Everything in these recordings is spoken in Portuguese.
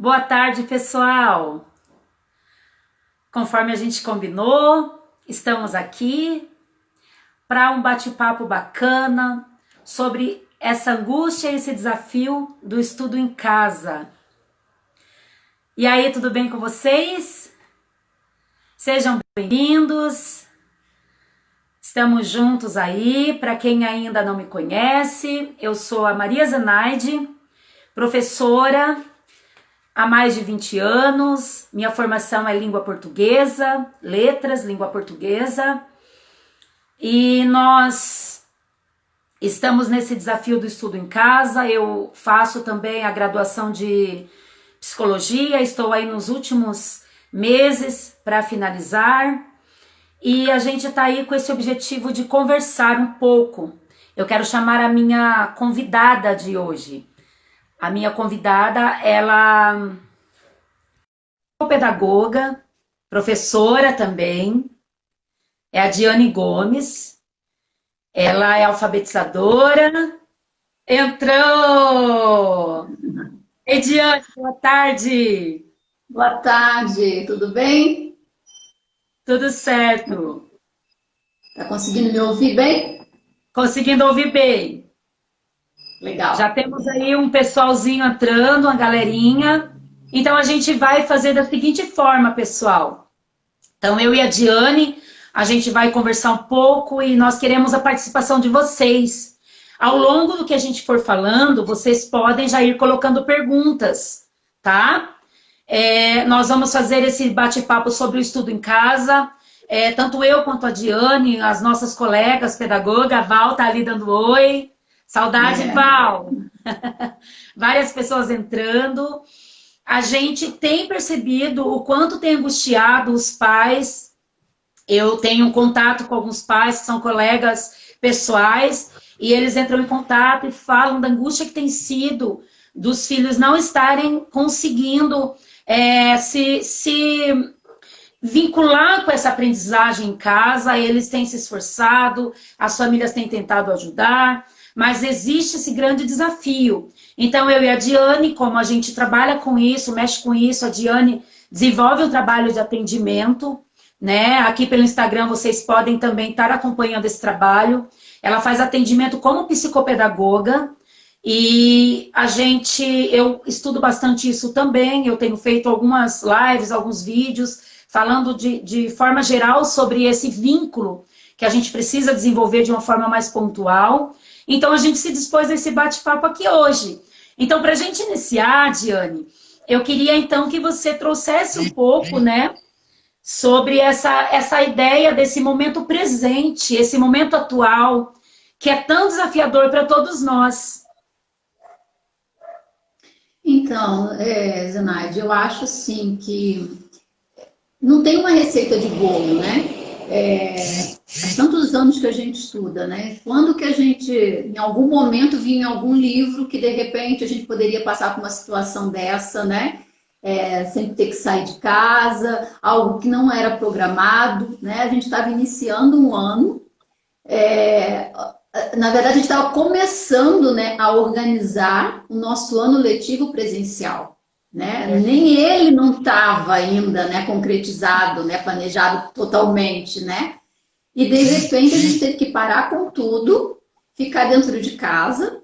Boa tarde, pessoal. Conforme a gente combinou, estamos aqui para um bate-papo bacana sobre essa angústia e esse desafio do estudo em casa. E aí, tudo bem com vocês? Sejam bem-vindos. Estamos juntos aí. Para quem ainda não me conhece, eu sou a Maria Zenaide, professora há mais de 20 anos, minha formação é língua portuguesa, letras, língua portuguesa, e nós estamos nesse desafio do estudo em casa. Eu faço também a graduação de psicologia, estou aí nos últimos meses para finalizar, e a gente está aí com esse objetivo de conversar um pouco. Eu quero chamar a minha convidada de hoje. A minha convidada, ela é pedagoga, professora também, é a Diane Gomes. Ela é alfabetizadora. Entrou! Ei, Diane, boa tarde! Boa tarde, tudo bem? Tudo certo? Tá conseguindo me ouvir bem? Conseguindo ouvir bem. Já Legal. temos aí um pessoalzinho entrando, uma galerinha. Então a gente vai fazer da seguinte forma, pessoal. Então eu e a Diane, a gente vai conversar um pouco e nós queremos a participação de vocês. Ao longo do que a gente for falando, vocês podem já ir colocando perguntas, tá? Nós vamos fazer esse bate-papo sobre o estudo em casa. Tanto eu quanto a Diane, as nossas colegas pedagogas, a Val tá ali dando oi. Saudade, Val! Várias pessoas entrando. A gente tem percebido o quanto tem angustiado os pais. Eu tenho um contato com alguns pais que são colegas pessoais e eles entram em contato e falam da angústia que tem sido dos filhos não estarem conseguindo se vincular com essa aprendizagem em casa. Eles têm se esforçado, as famílias têm tentado ajudar, mas existe esse grande desafio. Então, eu e a Diane, como a gente trabalha com isso, mexe com isso, a Diane desenvolve um trabalho de atendimento, né? Aqui pelo Instagram vocês podem também estar acompanhando esse trabalho. Ela faz atendimento como psicopedagoga e eu estudo bastante isso também. Eu tenho feito algumas lives, alguns vídeos, falando de forma geral sobre esse vínculo que a gente precisa desenvolver de uma forma mais pontual. Então, a gente se dispôs a esse bate-papo aqui hoje. Então, para a gente iniciar, Diane, eu queria, então, que você trouxesse um pouco, né, sobre essa ideia desse momento presente, esse momento atual, que é tão desafiador para todos nós. Então, Zenaide, eu acho assim que não tem uma receita de bolo, né? Há tantos anos que a gente estuda, né? Quando que a gente, em algum momento, vinha em algum livro que, de repente, a gente poderia passar por uma situação dessa, né? Sempre ter que sair de casa, algo que não era programado, né? A gente estava iniciando um ano, na verdade, a gente estava começando, né, a organizar o nosso ano letivo presencial, né? Nem ele não estava ainda, né, concretizado, né, planejado totalmente, né? E de repente a gente teve que parar com tudo, ficar dentro de casa,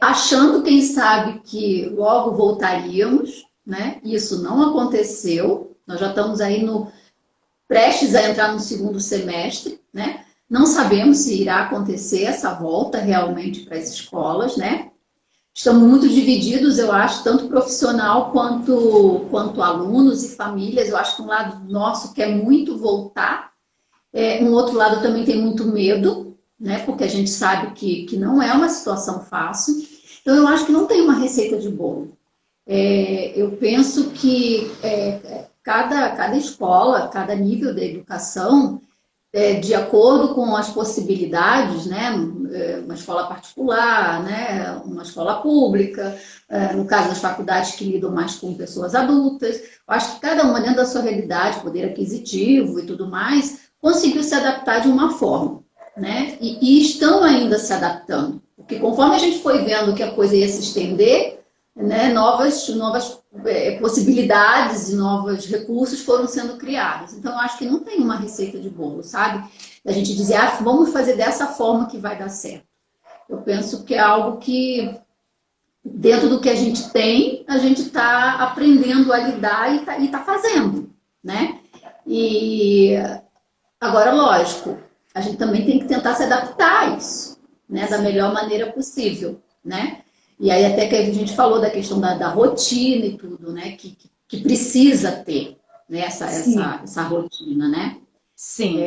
achando, quem sabe, que logo voltaríamos, né? Isso não aconteceu. Nós já estamos aí prestes a entrar no segundo semestre, né? Não sabemos se irá acontecer essa volta realmente para as escolas, né? Estamos muito divididos, eu acho, tanto profissional quanto alunos e famílias. Eu acho que um lado nosso quer muito voltar, um outro lado também tem muito medo, né? Porque a gente sabe que não é uma situação fácil. Então, eu acho que não tem uma receita de bolo. Eu penso que cada escola, cada nível da educação, de acordo com as possibilidades, né? Uma escola particular, né? Uma escola pública, no caso das faculdades que lidam mais com pessoas adultas. Eu acho que cada uma, dentro da sua realidade, poder aquisitivo e tudo mais, conseguiu se adaptar de uma forma, né? E estão ainda se adaptando. Porque conforme a gente foi vendo que a coisa ia se estender, né, novas possibilidades e novos recursos foram sendo criados. Então, eu acho que não tem uma receita de bolo, sabe? A gente dizer, vamos fazer dessa forma que vai dar certo. Eu penso que é algo que, dentro do que a gente tem, a gente está aprendendo a lidar e tá fazendo, né? E agora, lógico, a gente também tem que tentar se adaptar a isso, né? Da melhor maneira possível, né? E aí até que a gente falou da questão da rotina e tudo, né? Que precisa ter, né? Essa rotina, né? Sim.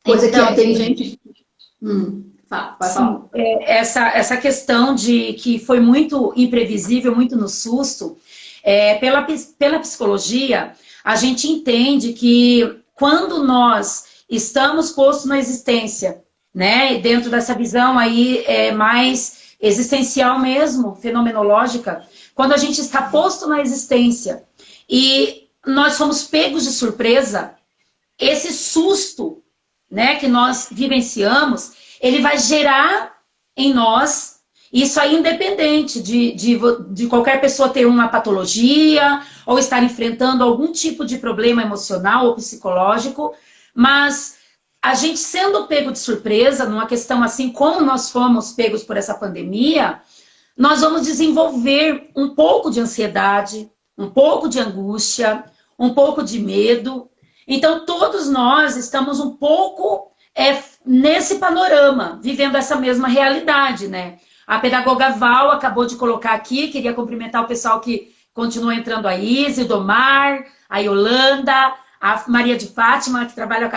Coisa então, que tem gente... Pode falar. Essa questão de que foi muito imprevisível, muito no susto, pela psicologia, a gente entende que quando nós estamos postos na existência, né, dentro dessa visão aí mais existencial mesmo, fenomenológica, quando a gente está posto na existência e nós somos pegos de surpresa, esse susto, né, que nós vivenciamos, ele vai gerar em nós, isso aí independente de qualquer pessoa ter uma patologia ou estar enfrentando algum tipo de problema emocional ou psicológico, mas a gente sendo pego de surpresa, numa questão assim como nós fomos pegos por essa pandemia, nós vamos desenvolver um pouco de ansiedade, um pouco de angústia, um pouco de medo. Então, todos nós estamos um pouco nesse panorama, vivendo essa mesma realidade, né? A pedagoga Val acabou de colocar aqui, queria cumprimentar o pessoal que continua entrando, a Izzy, o Domar, a Yolanda, a Maria de Fátima, que trabalhou com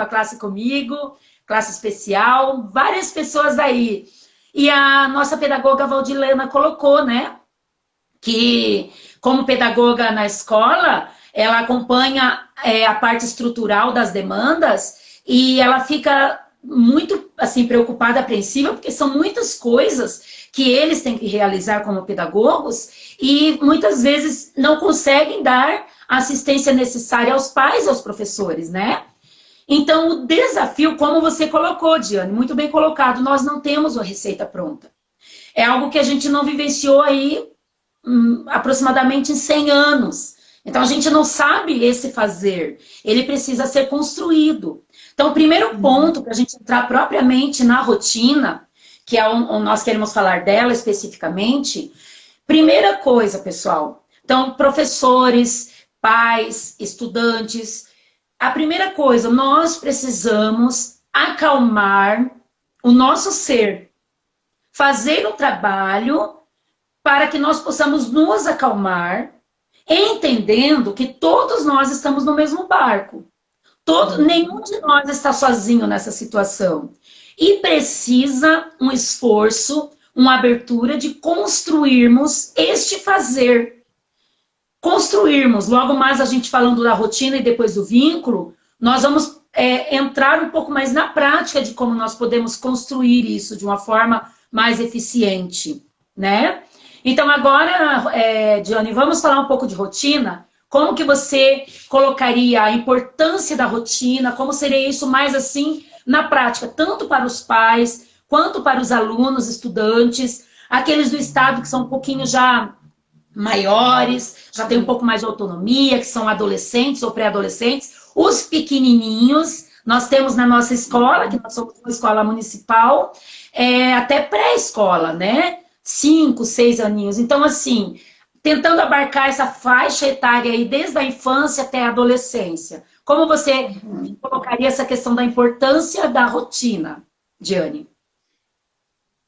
a classe comigo, classe especial, várias pessoas aí. E a nossa pedagoga Valdilena colocou, né, que como pedagoga na escola, ela acompanha a parte estrutural das demandas e ela fica muito assim preocupada, apreensiva, porque são muitas coisas que eles têm que realizar como pedagogos e muitas vezes não conseguem dar a assistência necessária aos pais e aos professores, né? Então, o desafio, como você colocou, Diane, muito bem colocado, nós não temos uma receita pronta. É algo que a gente não vivenciou aí aproximadamente em 100 anos. Então, a gente não sabe esse fazer. Ele precisa ser construído. Então, o primeiro ponto para a gente entrar propriamente na rotina, que é onde nós queremos falar dela especificamente, primeira coisa, pessoal, então, professores, pais, estudantes, a primeira coisa, nós precisamos acalmar o nosso ser, fazer o trabalho para que nós possamos nos acalmar, entendendo que todos nós estamos no mesmo barco. Nenhum de nós está sozinho nessa situação. E precisa um esforço, uma abertura de construirmos este fazer. Construirmos, logo mais a gente falando da rotina e depois do vínculo, nós vamos entrar um pouco mais na prática de como nós podemos construir isso de uma forma mais eficiente, né? Então agora, Diane, vamos falar um pouco de rotina. Como que você colocaria a importância da rotina? Como seria isso mais assim na prática, tanto para os pais, quanto para os alunos, estudantes, aqueles do estado que são um pouquinho já maiores, já tem um pouco mais de autonomia, que são adolescentes ou pré-adolescentes, os pequenininhos, nós temos na nossa escola, que nós somos uma escola municipal, até pré-escola, né? 5, 6 aninhos. Então, assim, tentando abarcar essa faixa etária aí, desde a infância até a adolescência. Como você colocaria essa questão da importância da rotina, Diane?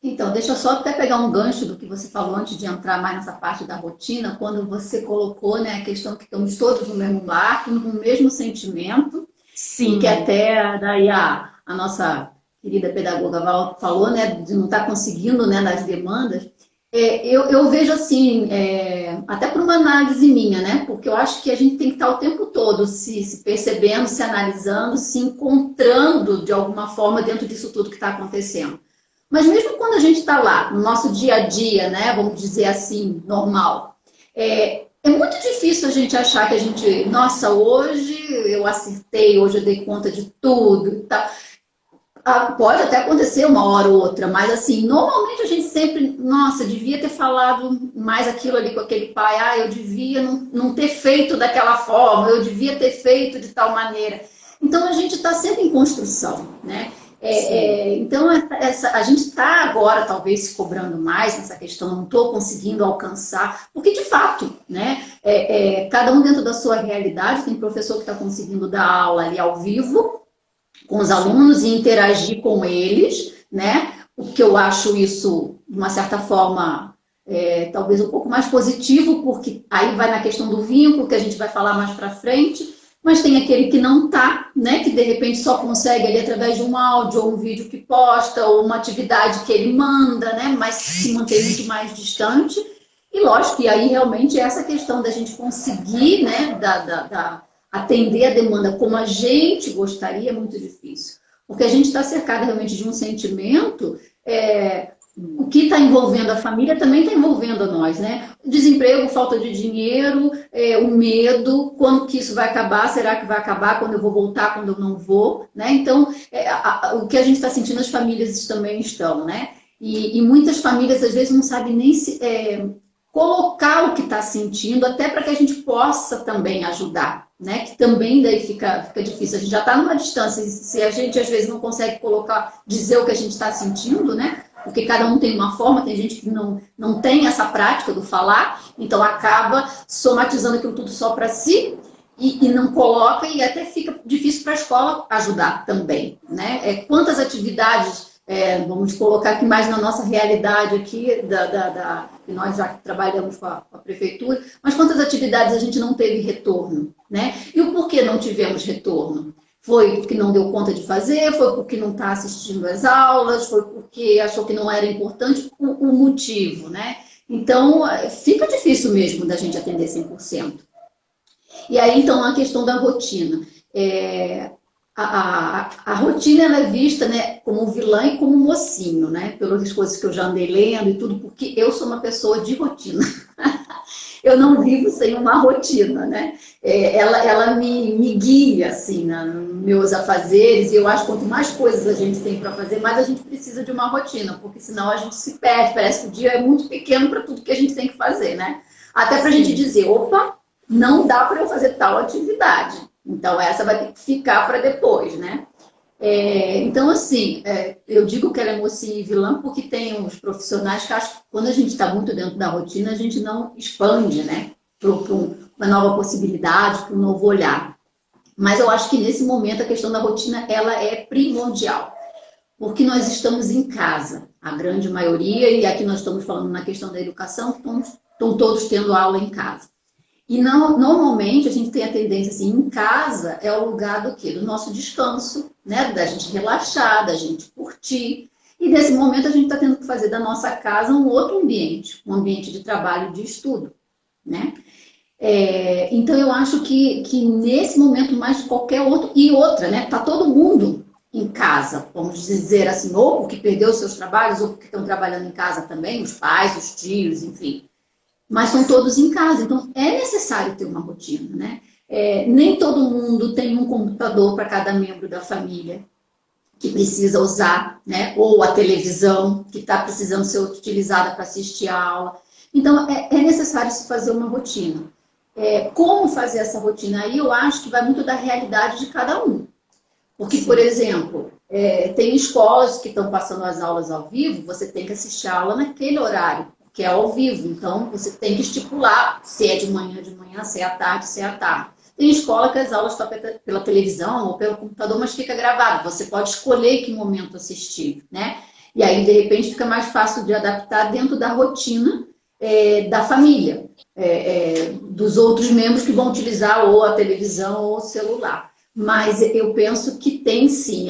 Então, deixa eu só até pegar um gancho do que você falou antes de entrar mais nessa parte da rotina, quando você colocou, né, a questão que estamos todos no mesmo barco, no mesmo sentimento. Sim. E que até daí a nossa querida pedagoga Val falou, né, de não estar conseguindo, né, nas demandas. Eu vejo assim, até por uma análise minha, né? Porque eu acho que a gente tem que estar o tempo todo se percebendo, se analisando, se encontrando de alguma forma dentro disso tudo que está acontecendo. Mas mesmo quando a gente está lá, no nosso dia a dia, né? Vamos dizer assim, normal, é muito difícil a gente achar que a gente, nossa, hoje eu acertei, hoje eu dei conta de tudo e tal. Pode até acontecer uma hora ou outra, mas assim, normalmente a gente sempre, nossa, devia ter falado mais aquilo ali com aquele pai, eu devia não ter feito daquela forma, eu devia ter feito de tal maneira. Então a gente está sempre em construção, né? Então a gente está agora talvez se cobrando mais nessa questão, não estou conseguindo alcançar, porque de fato, né? Cada um dentro da sua realidade, tem professor que está conseguindo dar aula ali ao vivo, com os alunos e interagir com eles, né? O que eu acho isso, de uma certa forma, talvez um pouco mais positivo, porque aí vai na questão do vínculo, que a gente vai falar mais para frente, mas tem aquele que não tá, né? Que de repente só consegue ali através de um áudio, ou um vídeo que posta, ou uma atividade que ele manda, né? Mas se mantém muito mais distante. E lógico que aí realmente essa questão da gente conseguir, né? Atender a demanda como a gente gostaria é muito difícil. Porque a gente está cercado realmente de um sentimento, o que está envolvendo a família também está envolvendo a nós, né? O desemprego, falta de dinheiro, o medo, quando que isso vai acabar, será que vai acabar, quando eu vou voltar, quando eu não vou, né? Então, o que a gente está sentindo, as famílias também estão, né? E muitas famílias, às vezes, não sabem nem colocar o que está sentindo, até para que a gente possa também ajudar, né? Que também daí fica difícil. A gente já está numa distância, se a gente às vezes não consegue dizer o que a gente está sentindo, né? Porque cada um tem uma forma, tem gente que não tem essa prática do falar, então acaba somatizando aquilo tudo só para si e não coloca, e até fica difícil para a escola ajudar também, né? Quantas atividades, vamos colocar aqui mais na nossa realidade aqui, que nós já trabalhamos com a prefeitura, mas quantas atividades a gente não teve retorno, né? E o porquê não tivemos retorno? Foi porque não deu conta de fazer, foi porque não está assistindo às aulas, foi porque achou que não era importante, o motivo, né? Então, fica difícil mesmo da gente atender 100%. E aí, então, a questão da rotina. A rotina ela é vista, né, como vilã e como mocinho, né? Pelas coisas que eu já andei lendo e tudo, porque eu sou uma pessoa de rotina. Eu não vivo sem uma rotina, né? Ela me guia, assim, nos meus afazeres, e eu acho que quanto mais coisas a gente tem para fazer, mais a gente precisa de uma rotina, porque senão a gente se perde, parece que o dia é muito pequeno para tudo que a gente tem que fazer, né? Até para a gente dizer, opa, não dá para eu fazer tal atividade, então essa vai ter que ficar para depois, né? Então, assim, eu digo que ela é mocinha e vilã porque tem os profissionais que acham que quando a gente está muito dentro da rotina, a gente não expande, né? Para uma nova possibilidade, para um novo olhar. Mas eu acho que nesse momento a questão da rotina ela é primordial, porque nós estamos em casa, a grande maioria, e aqui nós estamos falando na questão da educação, que estão todos tendo aula em casa. E normalmente a gente tem a tendência assim, em casa é o lugar do quê? Do nosso descanso, né? Da gente relaxar, da gente curtir. E nesse momento a gente está tendo que fazer da nossa casa um outro ambiente, um ambiente de trabalho, de estudo, né? Então eu acho que nesse momento mais de qualquer outro, e outra, né? Tá todo mundo em casa, vamos dizer assim, ou porque perdeu os seus trabalhos, ou porque estão trabalhando em casa também, os pais, os tios, enfim. Mas são todos em casa, então é necessário ter uma rotina, né? Nem todo mundo tem um computador para cada membro da família que precisa usar, né? Ou a televisão que está precisando ser utilizada para assistir a aula. Então é necessário se fazer uma rotina. Como fazer essa rotina? Aí eu acho que vai muito da realidade de cada um. Porque, por exemplo, tem escolas que estão passando as aulas ao vivo, você tem que assistir a aula naquele horário, que é ao vivo. Então, você tem que estipular se é de manhã, se é à tarde, se é à tarde. Tem escola que as aulas estão pela televisão ou pelo computador, mas fica gravado. Você pode escolher que momento assistir, né? E aí, de repente, fica mais fácil de adaptar dentro da rotina da família, dos outros membros que vão utilizar ou a televisão ou o celular. Mas eu penso que tem sim.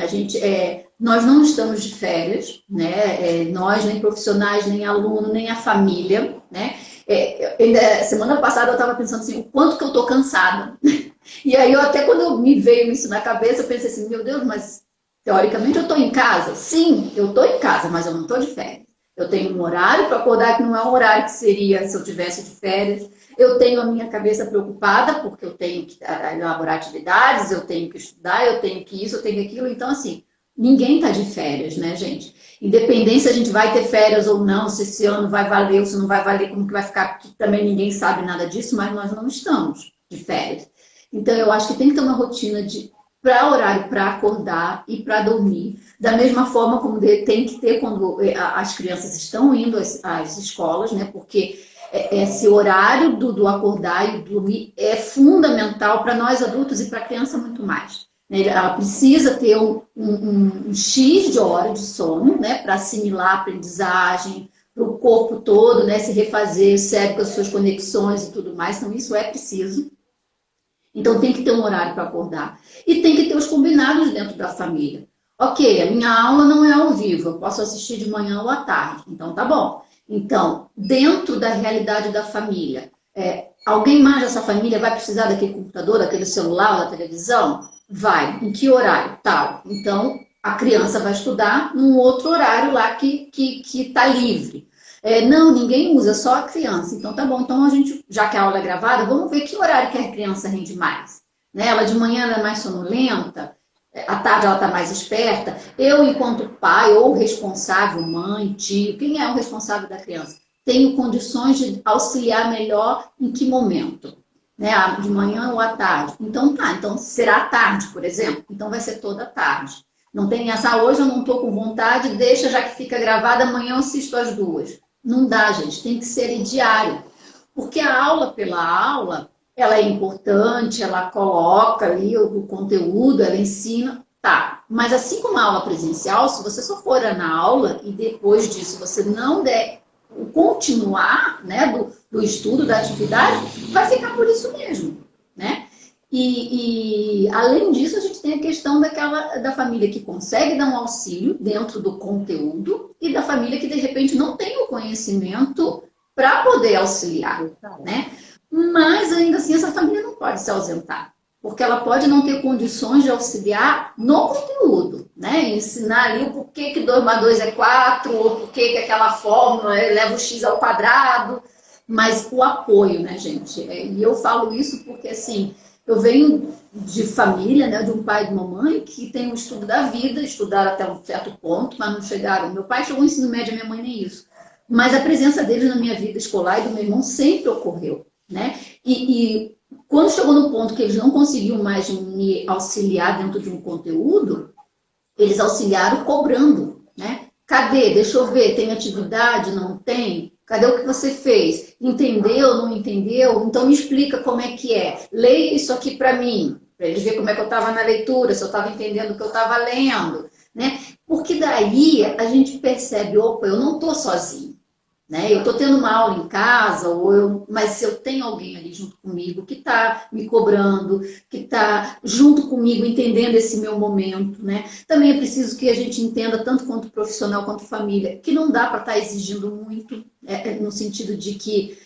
Nós não estamos de férias, né? Nós, nem profissionais, nem aluno, nem a família, né? Semana passada eu estava pensando assim, o quanto que eu estou cansada. E aí, até quando me veio isso na cabeça, eu pensei assim, meu Deus, mas teoricamente eu estou em casa? Sim, eu estou em casa, mas eu não estou de férias. Eu tenho um horário para acordar que não é um horário que seria se eu tivesse de férias. Eu tenho a minha cabeça preocupada, porque eu tenho que elaborar atividades, eu tenho que estudar, eu tenho que isso, eu tenho aquilo. Então, assim, Ninguém está de férias, né, gente? Independente se a gente vai ter férias ou não, se esse ano vai valer ou se não vai valer, como que vai ficar, que também ninguém sabe nada disso, mas nós não estamos de férias. Então, eu acho que tem que ter uma rotina de para horário para acordar e para dormir, da mesma forma como tem que ter quando as crianças estão indo às escolas, né? Porque esse horário do acordar e dormir é fundamental para nós adultos e para a criança muito mais. Ela precisa ter um X de hora de sono, né, para assimilar a aprendizagem, para o corpo todo, né, se refazer, o cérebro com as suas conexões e tudo mais. Então, isso é preciso. Então, tem que ter um horário para acordar. E tem que ter os combinados dentro da família. Ok, a minha aula não é ao vivo, eu posso assistir de manhã ou à tarde. Então, tá bom. Então, dentro da realidade da família, alguém mais dessa família vai precisar daquele computador, daquele celular, da televisão? Vai. Em que horário? Tal. Então, a criança vai estudar num outro horário lá que está livre. Não, ninguém usa, só a criança. Então, tá bom. Então, a gente, já que a aula é gravada, vamos ver que horário que a criança rende mais. Né? Ela de manhã ela é mais sonolenta, à tarde ela está mais esperta. Eu, enquanto pai ou responsável, mãe, tio, quem é o responsável da criança? Tenho condições de auxiliar melhor em que momento? Né? De manhã ou à tarde. Então, tá. Então, será à tarde, por exemplo? Então, vai ser toda a tarde. Não tem essa, hoje eu não estou com vontade, deixa já que fica gravada, amanhã eu assisto as duas. Não dá, gente, tem que ser diário. Porque a aula pela aula, ela é importante, ela coloca ali o conteúdo, ela ensina, tá. Mas assim como a aula presencial, se você só for na aula e depois disso você não der continuar, né, do estudo, da atividade, vai ficar por isso mesmo, né? E além disso, a gente tem a questão da família que consegue dar um auxílio dentro do conteúdo e da família que, de repente, não tem o conhecimento para poder auxiliar, né? Mas, ainda assim, essa família não pode se ausentar, porque ela pode não ter condições de auxiliar no conteúdo, né? Ensinar ali o porquê que 2 mais 2 é 4, ou porquê que aquela fórmula leva o x ao quadrado, mas o apoio, né, gente? E eu falo isso porque, assim, eu venho de família, né, de um pai e de uma mãe que tem o estudo da vida, estudaram até um certo ponto, mas não chegaram. Meu pai chegou ao ensino médio, minha mãe nem isso. Mas a presença deles na minha vida escolar e do meu irmão sempre ocorreu, né? E quando chegou no ponto que eles não conseguiam mais me auxiliar dentro de um conteúdo, eles auxiliaram cobrando, né? Cadê? Deixa eu ver, tem atividade? Não tem? Cadê o que você fez? Entendeu? Não entendeu? Então me explica como é que é. Leia isso aqui para mim, para eles verem como é que eu estava na leitura, se eu estava entendendo o que eu estava lendo, né? Porque daí a gente percebe, opa, eu não estou sozinho. Né? Eu estou tendo uma aula em casa, mas se eu tenho alguém ali junto comigo que está me cobrando, que está junto comigo entendendo esse meu momento, né? Também é preciso que a gente entenda, tanto quanto profissional quanto família, que não dá para estar exigindo muito, no sentido de que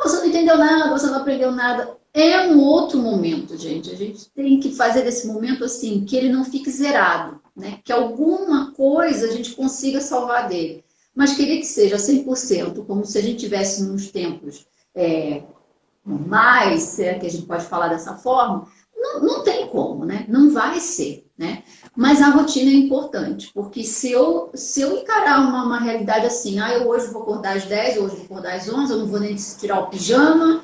você não entendeu nada, você não aprendeu nada. É um outro momento, gente. A gente tem que fazer desse momento assim, que ele não fique zerado, né? Que alguma coisa a gente consiga salvar dele. Mas queria que seja 100%, como se a gente tivesse nos tempos normais, se é que a gente pode falar dessa forma, não tem como, né? Não vai ser, né? Mas a rotina é importante, porque se eu encarar uma realidade assim, eu hoje vou acordar às 10, hoje vou acordar às 11, eu não vou nem tirar o pijama,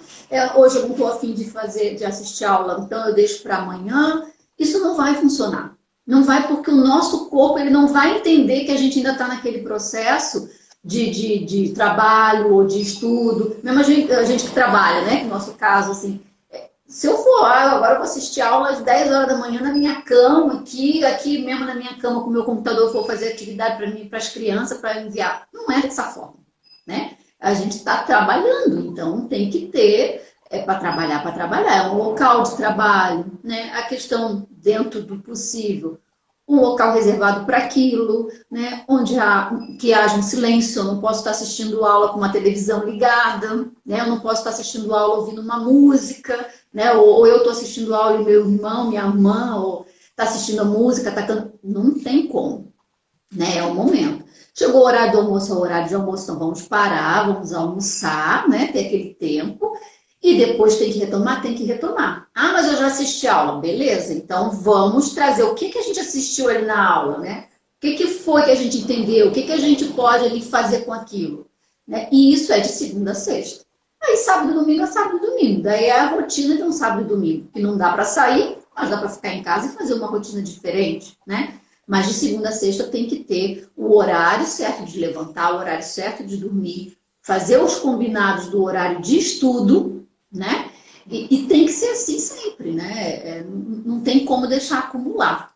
hoje eu não estou a fim de assistir aula, então eu deixo para amanhã, isso não vai funcionar. Não vai porque o nosso corpo ele não vai entender que a gente ainda está naquele processo de trabalho ou de estudo. Mesmo a gente que trabalha, né? No nosso caso, assim, se eu for agora eu vou assistir aula às 10 horas da manhã na minha cama, aqui mesmo na minha cama com o meu computador, vou fazer atividade para mim, para as crianças, para enviar. Não é dessa forma, né? A gente está trabalhando, então tem que ter para trabalhar, é um local de trabalho, né? A questão dentro do possível, um local reservado para aquilo, né? Onde que haja um silêncio, eu não posso estar assistindo aula com uma televisão ligada, né? Eu não posso estar assistindo aula ouvindo uma música, né? Ou eu estou assistindo aula e meu irmão, minha irmã, ou está assistindo a música, está cantando, não tem como, né? É o momento. Chegou o horário do almoço, é o horário de almoço, então vamos parar, vamos almoçar, né? Ter aquele tempo. E depois tem que retomar? Tem que retomar. Ah, mas eu já assisti a aula. Beleza, então vamos trazer o que a gente assistiu ali na aula, né? O que foi que a gente entendeu? O que a gente pode ali fazer com aquilo? Né? E isso é de segunda a sexta. Aí sábado e domingo é sábado e domingo. Daí é a rotina de um sábado e domingo. Que não dá para sair, mas dá para ficar em casa e fazer uma rotina diferente, né? Mas de segunda a sexta tem que ter o horário certo de levantar, o horário certo de dormir, fazer os combinados do horário de estudo, né? E tem que ser assim sempre, né? Não tem como deixar acumular.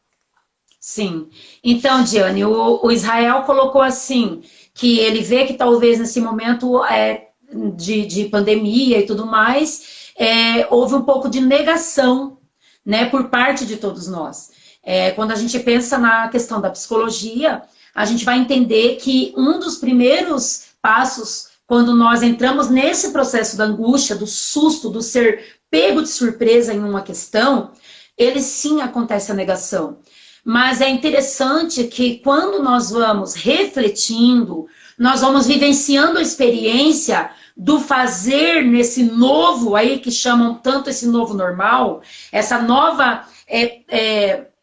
Sim. Então, Diane, o Israel colocou assim, que ele vê que talvez nesse momento de pandemia e tudo mais, houve um pouco de negação, né, por parte de todos nós. Quando a gente pensa na questão da psicologia, a gente vai entender que um dos primeiros passos, quando nós entramos nesse processo da angústia, do susto, do ser pego de surpresa em uma questão, ele sim acontece a negação. Mas é interessante que quando nós vamos refletindo, nós vamos vivenciando a experiência do fazer nesse novo aí, que chamam tanto esse novo normal, essa nova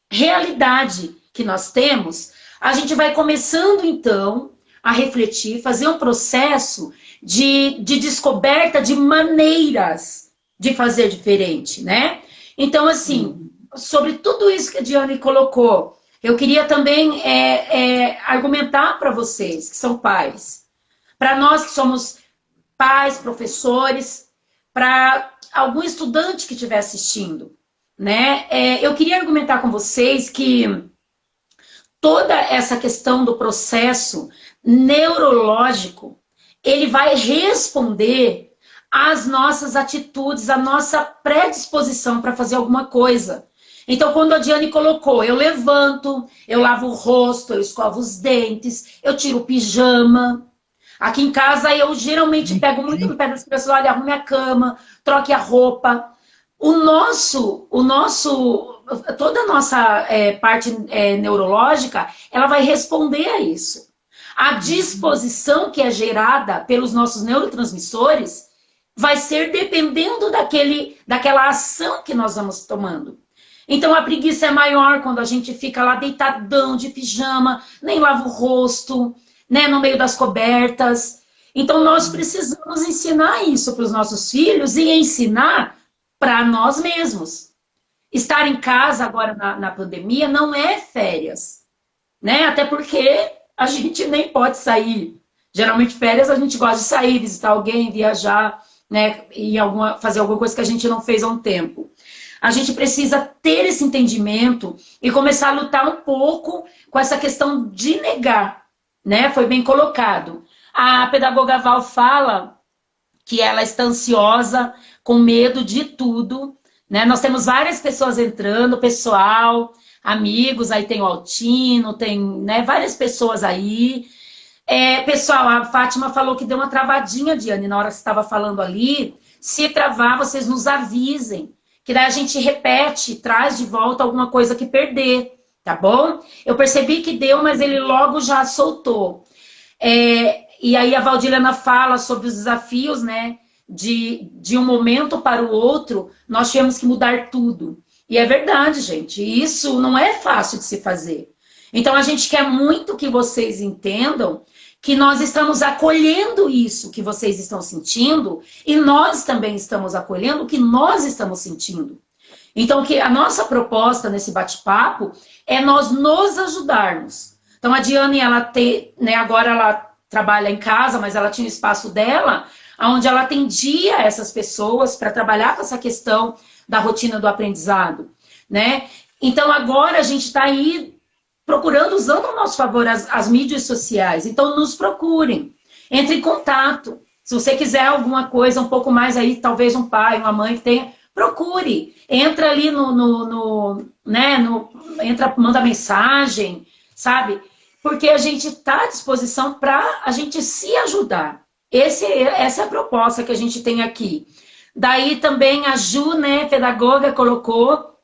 realidade que nós temos, a gente vai começando então a refletir, fazer um processo de descoberta de maneiras de fazer diferente, né? Então, assim, sobre tudo isso que a Diane colocou, eu queria também argumentar para vocês que são pais, para nós que somos pais, professores, para algum estudante que estiver assistindo, né? Eu queria argumentar com vocês que toda essa questão do processo neurológico, ele vai responder às nossas atitudes, à nossa predisposição para fazer alguma coisa. Então, quando a Diane colocou, eu levanto, eu lavo o rosto, eu escovo os dentes, eu tiro o pijama. Aqui em casa, eu geralmente pego muito no pé das pessoas, olha, arrume a cama, troque a roupa. Toda a nossa parte neurológica, ela vai responder a isso. A disposição que é gerada pelos nossos neurotransmissores vai ser dependendo daquela ação que nós vamos tomando. Então, a preguiça é maior quando a gente fica lá deitadão de pijama, nem lava o rosto, né, no meio das cobertas. Então, nós precisamos ensinar isso para os nossos filhos e ensinar para nós mesmos. Estar em casa agora na pandemia não é férias, né? Até porque a gente nem pode sair. Geralmente, férias, a gente gosta de sair, visitar alguém, viajar, né? E fazer alguma coisa que a gente não fez há um tempo. A gente precisa ter esse entendimento e começar a lutar um pouco com essa questão de negar, né? Foi bem colocado. A pedagoga Val fala que ela está ansiosa, com medo de tudo, né? Nós temos várias pessoas entrando, pessoal, amigos, aí tem o Altino, tem, né, várias pessoas aí. Pessoal, a Fátima falou que deu uma travadinha, Diane, na hora que você estava falando ali. Se travar, vocês nos avisem, que daí a gente repete, traz de volta alguma coisa que perder, tá bom? Eu percebi que deu, mas ele logo já soltou. E aí a Valdiliana fala sobre os desafios, né? De um momento para o outro, nós tivemos que mudar tudo. E é verdade, gente, isso não é fácil de se fazer. Então a gente quer muito que vocês entendam que nós estamos acolhendo isso que vocês estão sentindo e nós também estamos acolhendo o que nós estamos sentindo. Então, que a nossa proposta nesse bate-papo é nós nos ajudarmos. Então, a Diane, agora ela trabalha em casa, mas ela tinha o espaço dela, onde ela atendia essas pessoas para trabalhar com essa questão da rotina do aprendizado, né? Então, agora a gente está aí procurando, usando ao nosso favor as mídias sociais. Então, nos procurem. Entre em contato. Se você quiser alguma coisa um pouco mais aí, talvez um pai, uma mãe que tenha, procure. Entra ali manda mensagem, sabe? Porque a gente está à disposição para a gente se ajudar. Essa é a proposta que a gente tem aqui. Daí também a Ju, né, pedagoga, colocou,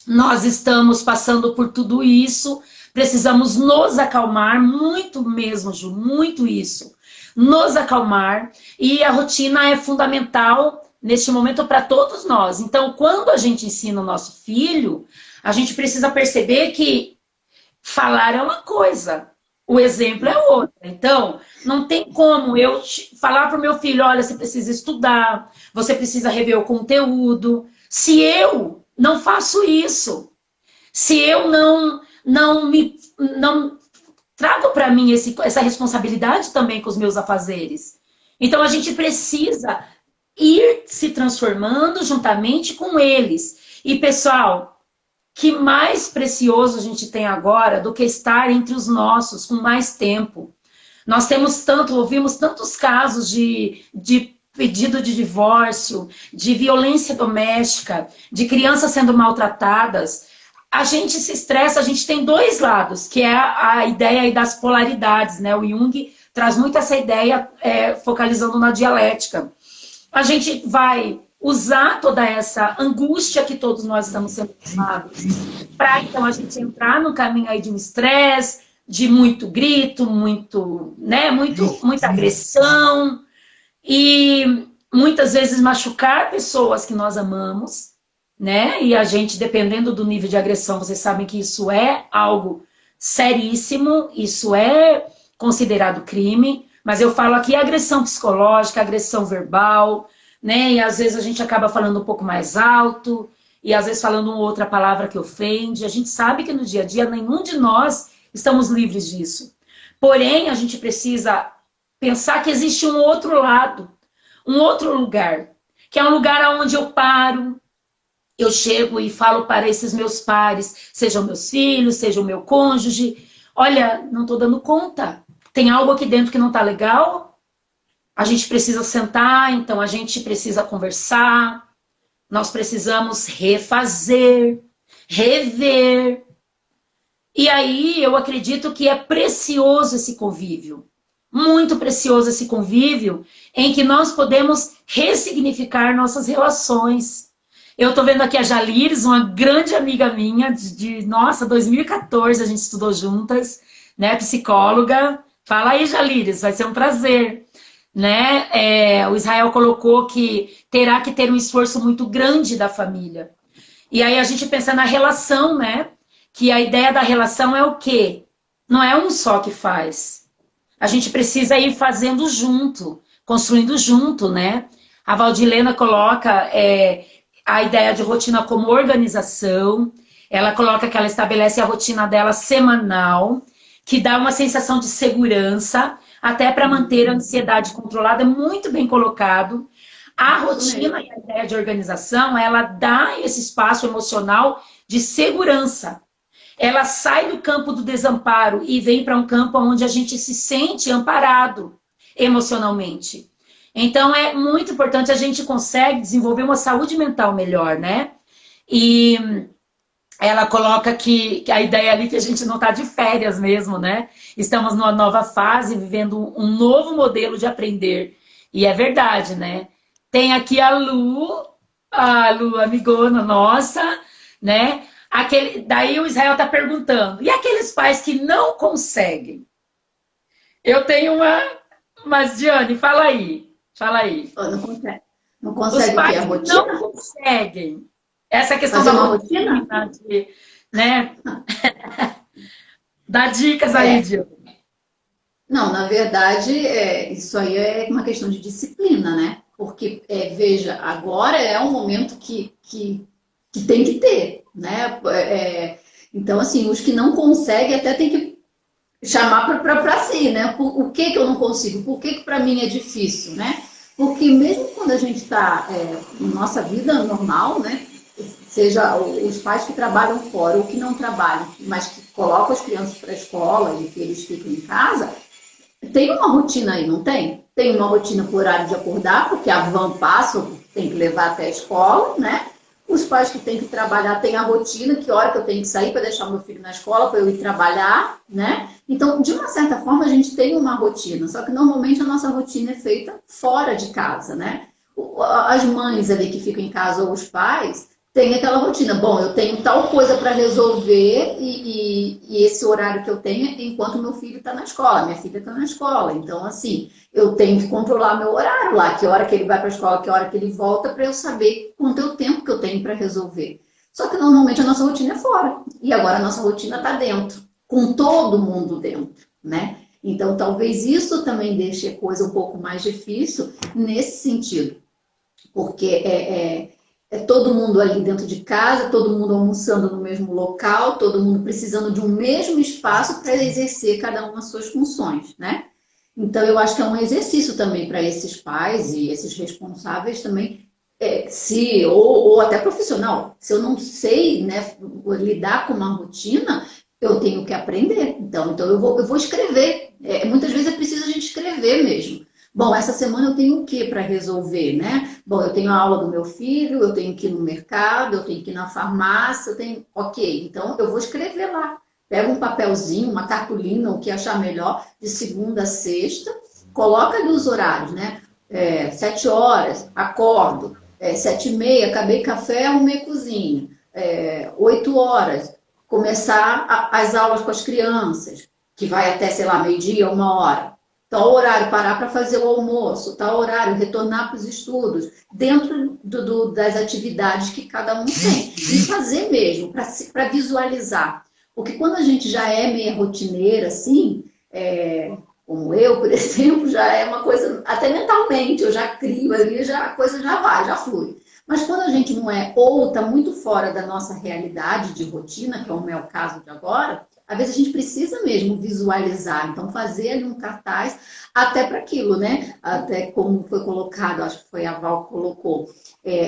nós estamos passando por tudo isso, precisamos nos acalmar, muito mesmo, Ju, muito isso. Nos acalmar, e a rotina é fundamental neste momento para todos nós. Então, quando a gente ensina o nosso filho, a gente precisa perceber que falar é uma coisa, o exemplo é outra. Então, não tem como eu falar para o meu filho, olha, você precisa estudar, você precisa rever o conteúdo. Se eu não faço isso, se eu não trago para mim essa responsabilidade também com os meus afazeres. Então, a gente precisa ir se transformando juntamente com eles. E, pessoal, que mais precioso a gente tem agora do que estar entre os nossos com mais tempo. Nós ouvimos tantos casos de pedido de divórcio, de violência doméstica, de crianças sendo maltratadas. A gente se estressa, a gente tem dois lados, que é a ideia aí das polaridades, né? O Jung traz muito essa ideia focalizando na dialética. A gente vai usar toda essa angústia que todos nós estamos sendo chamados para, então, a gente entrar no caminho aí de um estresse, de muito grito, muita agressão e muitas vezes machucar pessoas que nós amamos, né? E a gente, dependendo do nível de agressão, vocês sabem que isso é algo seríssimo, isso é considerado crime, mas eu falo aqui agressão psicológica, agressão verbal, né? E às vezes a gente acaba falando um pouco mais alto, e às vezes falando uma outra palavra que ofende. A gente sabe que no dia a dia nenhum de nós estamos livres disso. Porém, a gente precisa pensar que existe um outro lado, um outro lugar, que é um lugar onde eu paro, eu chego e falo para esses meus pares, sejam meus filhos, seja o meu cônjuge, olha, não estou dando conta, tem algo aqui dentro que não está legal, a gente precisa sentar, então a gente precisa conversar, nós precisamos refazer, rever. E aí eu acredito que é precioso esse convívio, muito precioso esse convívio, em que nós podemos ressignificar nossas relações. Eu estou vendo aqui a Jalires, uma grande amiga minha, nossa, 2014 a gente estudou juntas, né, psicóloga. Fala aí, Jalires, vai ser um prazer. Né? O Israel colocou que terá que ter um esforço muito grande da família. E aí a gente pensa na relação, né? Que a ideia da relação é o quê? Não é um só que faz. A gente precisa ir fazendo junto, construindo junto, né? A Valdilena coloca a ideia de rotina como organização. Ela coloca que ela estabelece a rotina dela semanal, que dá uma sensação de segurança, até para manter a ansiedade controlada, muito bem colocado. A rotina e a ideia de organização, ela dá esse espaço emocional de segurança. Ela sai do campo do desamparo e vem para um campo onde a gente se sente amparado emocionalmente. Então, é muito importante, a gente consegue desenvolver uma saúde mental melhor, né? E ela coloca que a ideia ali que a gente não está de férias mesmo, né? Estamos numa nova fase, vivendo um novo modelo de aprender. E é verdade, né? Tem aqui a Lu, amigona nossa, né? Daí o Israel está perguntando, e aqueles pais que não conseguem? Eu tenho mas Diane, fala aí. Não consegue. Não consegue Os pais ter a rotina? Não conseguem. Essa questão Fazer da uma rotina, né? Dá dicas aí, Diane. Não, na verdade, isso aí é uma questão de disciplina, né? Porque, veja, agora é um momento que tem que ter, né? Então, assim, os que não conseguem até tem que chamar para si, né? O que eu não consigo? Por que para mim é difícil, né? Porque mesmo quando a gente está na nossa vida normal, né? Seja os pais que trabalham fora ou que não trabalham, mas que colocam as crianças para a escola e que eles ficam em casa, tem uma rotina aí, não tem? Tem uma rotina por horário de acordar, porque a van passa, tem que levar até a escola, né? Os pais que têm que trabalhar têm a rotina, que hora que eu tenho que sair para deixar meu filho na escola, para eu ir trabalhar, né? Então, de uma certa forma, a gente tem uma rotina, só que normalmente a nossa rotina é feita fora de casa, né? As mães ali que ficam em casa ou os pais tem aquela rotina. Bom, eu tenho tal coisa para resolver e esse horário que eu tenho é enquanto meu filho está na escola, minha filha está na escola. Então, assim, eu tenho que controlar meu horário lá, que hora que ele vai para a escola, que hora que ele volta, para eu saber quanto é o tempo que eu tenho para resolver. Só que normalmente a nossa rotina é fora. E agora a nossa rotina está dentro, com todo mundo dentro, né? Então, talvez isso também deixe a coisa um pouco mais difícil nesse sentido. Porque é todo mundo ali dentro de casa, todo mundo almoçando no mesmo local, todo mundo precisando de um mesmo espaço para exercer cada uma as suas funções, né? Então, eu acho que é um exercício também para esses pais e esses responsáveis também, ou até profissional. Se eu não sei, né, lidar com uma rotina, eu tenho que aprender. Então eu vou escrever. Muitas vezes é preciso a gente escrever mesmo. Bom, essa semana eu tenho o que para resolver, né? Bom, eu tenho a aula do meu filho, eu tenho que ir no mercado, eu tenho que ir na farmácia, eu tenho... Ok, então eu vou escrever lá. Pega um papelzinho, uma cartolina, o que achar melhor, de segunda a sexta, coloca ali os horários, né? 7 horas, acordo. 7h30, acabei café, arrumei cozinha. 8 horas, começar as aulas com as crianças, que vai até, sei lá, meio-dia, 1 hora. Tal horário, parar para fazer o almoço, tal horário, retornar para os estudos, dentro das atividades que cada um tem. E fazer mesmo, para visualizar. Porque quando a gente já é meio rotineira, assim, como eu, por exemplo, já é uma coisa, até mentalmente, eu já crio ali, a coisa já vai, já flui. Mas quando a gente não é, ou está muito fora da nossa realidade de rotina, que é o meu caso de agora, às vezes a gente precisa mesmo visualizar, então fazer ali um cartaz até para aquilo, né? Até como foi colocado, acho que foi a Val que colocou,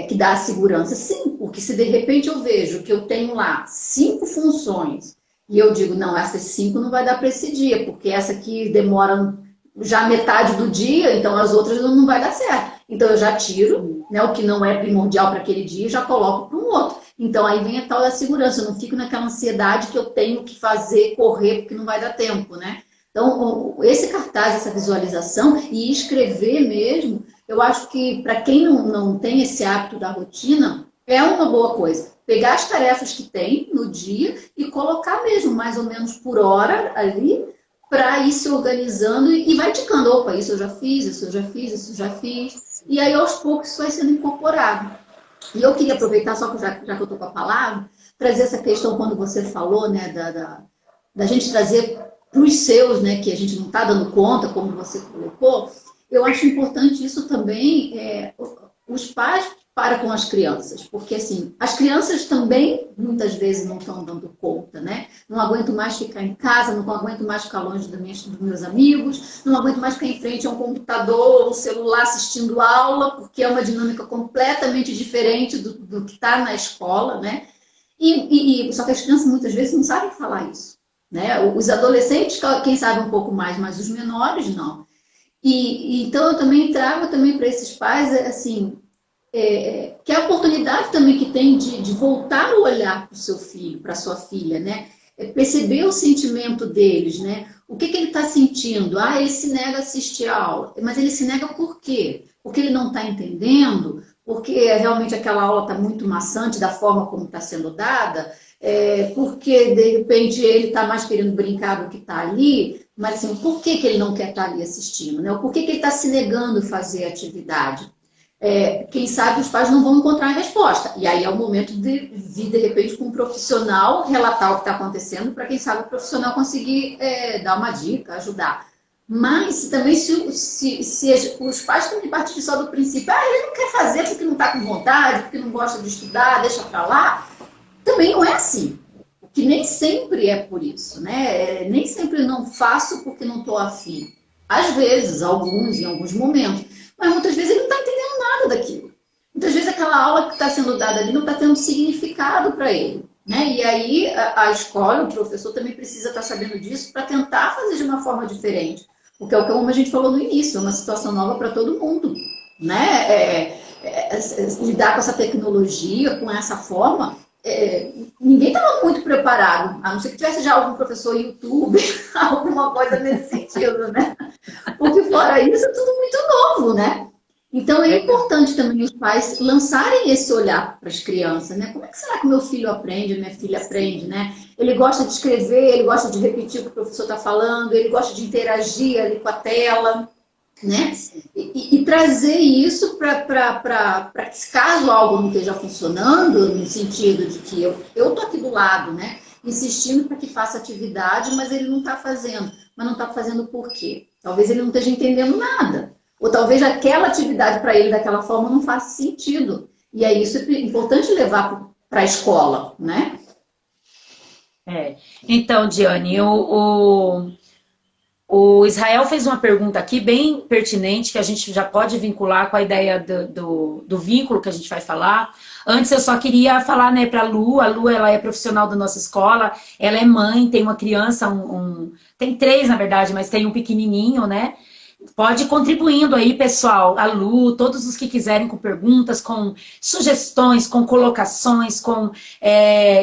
que dá a segurança. Sim, porque se de repente eu vejo que eu tenho lá 5 funções e eu digo, não, essas 5 não vai dar para esse dia, porque essa aqui demora já metade do dia, então as outras não vai dar certo. Então eu já tiro, né, o que não é primordial para aquele dia e já coloco para um outro. Então aí vem a tal da segurança, eu não fico naquela ansiedade que eu tenho que fazer, correr, porque não vai dar tempo, né? Então esse cartaz, essa visualização e escrever mesmo, eu acho que para quem não tem esse hábito da rotina, é uma boa coisa. Pegar as tarefas que tem no dia e colocar mesmo, mais ou menos por hora ali, para ir se organizando e vai ticando, opa, isso eu já fiz, isso eu já fiz, isso eu já fiz. E aí, aos poucos, isso vai sendo incorporado. E eu queria aproveitar, só que já que eu estou com a palavra, trazer essa questão quando você falou, né, da gente trazer para os seus, né, que a gente não está dando conta, como você colocou. Eu acho importante isso também, os pais para com as crianças, porque assim, as crianças também muitas vezes não estão dando conta, né? Não aguento mais ficar em casa, não aguento mais ficar longe dos meus amigos, não aguento mais ficar em frente a um computador ou um celular assistindo aula, porque é uma dinâmica completamente diferente do que está na escola, né? Só que as crianças muitas vezes não sabem falar isso, né? Os adolescentes, quem sabe um pouco mais, mas os menores não. Então eu também trago também para esses pais, assim, que é a oportunidade também que tem de voltar o olhar para o seu filho, para a sua filha, né? Perceber o sentimento deles, né? O que ele está sentindo? Ah, ele se nega a assistir a aula. Mas ele se nega por quê? Porque ele não está entendendo? Porque realmente aquela aula está muito maçante da forma como está sendo dada? Porque, de repente, ele está mais querendo brincar do que está ali? Mas, assim, por que ele não quer estar ali assistindo? Né? Por que ele está se negando a fazer a atividade? Quem sabe os pais não vão encontrar a resposta. E aí é o momento de vir, de repente, com um profissional relatar o que está acontecendo, para quem sabe o profissional conseguir dar uma dica, ajudar. Mas também se os pais também partirem só do princípio, ele não quer fazer porque não está com vontade, porque não gosta de estudar, deixa para lá, também não é assim. Que nem sempre é por isso, né? Nem sempre não faço porque não estou afim. Às vezes, em alguns momentos. Mas muitas vezes ele não está entendendo nada daquilo. Muitas vezes aquela aula que está sendo dada ali não está tendo significado para ele. Né? E aí a escola, o professor também precisa estar sabendo disso para tentar fazer de uma forma diferente. Porque é o que a gente falou no início, é uma situação nova para todo mundo. Né? Lidar com essa tecnologia, com essa forma, ninguém estava muito preparado, a não ser que tivesse já algum professor YouTube, alguma coisa nesse sentido, né? Porque fora isso é tudo muito novo, né? Então é importante também os pais lançarem esse olhar para as crianças, né? Como é que será que meu filho aprende, minha filha aprende, né? Ele gosta de escrever, ele gosta de repetir o que o professor está falando, ele gosta de interagir ali com a tela, né? E trazer isso para que caso algo não esteja funcionando, no sentido de que eu tô aqui do lado, né? Insistindo para que faça atividade, mas ele não está fazendo. Mas não está fazendo por quê? Talvez ele não esteja entendendo nada. Ou talvez aquela atividade para ele daquela forma não faça sentido. E é isso importante levar para a escola, né? Então, Diane, o Israel fez uma pergunta aqui bem pertinente, que a gente já pode vincular com a ideia do vínculo que a gente vai falar. Antes eu só queria falar, né, para a Lu ela é profissional da nossa escola, ela é mãe, tem uma criança, tem 3 na verdade, mas tem um pequenininho, né? Pode ir contribuindo aí, pessoal, a Lu, todos os que quiserem com perguntas, com sugestões, com colocações, com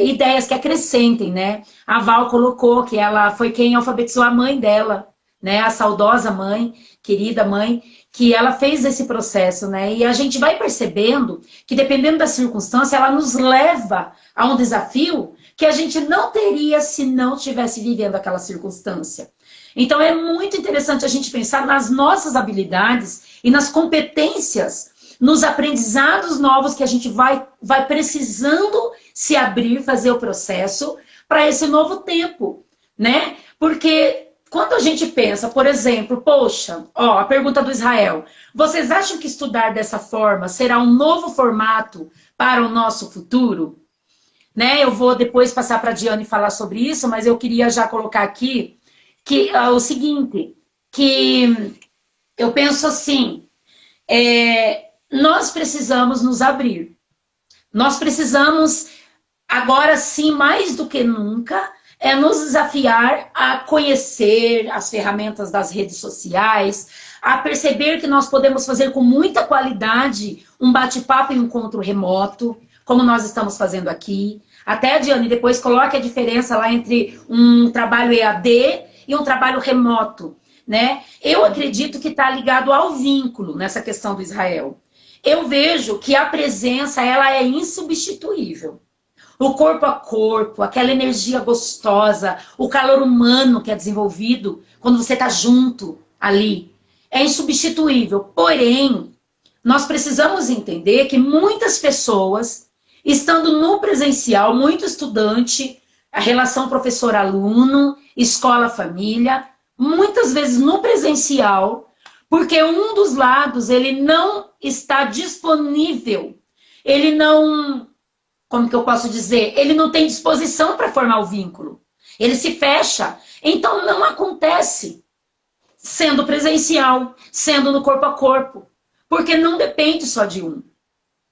ideias que acrescentem, né? A Val colocou que ela foi quem alfabetizou a mãe dela, né? A saudosa mãe, querida mãe, que ela fez esse processo, né? E a gente vai percebendo que, dependendo da circunstância, ela nos leva a um desafio que a gente não teria se não tivesse vivendo aquela circunstância. Então é muito interessante a gente pensar nas nossas habilidades e nas competências, nos aprendizados novos que a gente vai precisando se abrir, fazer o processo para esse novo tempo, né? Porque quando a gente pensa, por exemplo, poxa, ó, a pergunta do Israel, vocês acham que estudar dessa forma será um novo formato para o nosso futuro? Né? Eu vou depois passar para a Diane falar sobre isso, mas eu queria já colocar aqui que o seguinte, que eu penso assim, nós precisamos nos abrir. Nós precisamos, agora sim, mais do que nunca, nos desafiar a conhecer as ferramentas das redes sociais, a perceber que nós podemos fazer com muita qualidade um bate-papo e um encontro remoto, como nós estamos fazendo aqui. Até, Diane, depois coloque a diferença lá entre um trabalho EAD e um trabalho remoto, né? Eu acredito que está ligado ao vínculo nessa questão do Israel. Eu vejo que a presença, ela é insubstituível. O corpo a corpo, aquela energia gostosa, o calor humano que é desenvolvido quando você está junto ali, é insubstituível. Porém, nós precisamos entender que muitas pessoas, estando no presencial, muito estudante, a relação professor-aluno, escola-família, muitas vezes no presencial, porque um dos lados ele não está disponível, ele não, como que eu posso dizer, ele não tem disposição para formar o vínculo, ele se fecha, então não acontece sendo presencial, sendo no corpo a corpo, porque não depende só de um.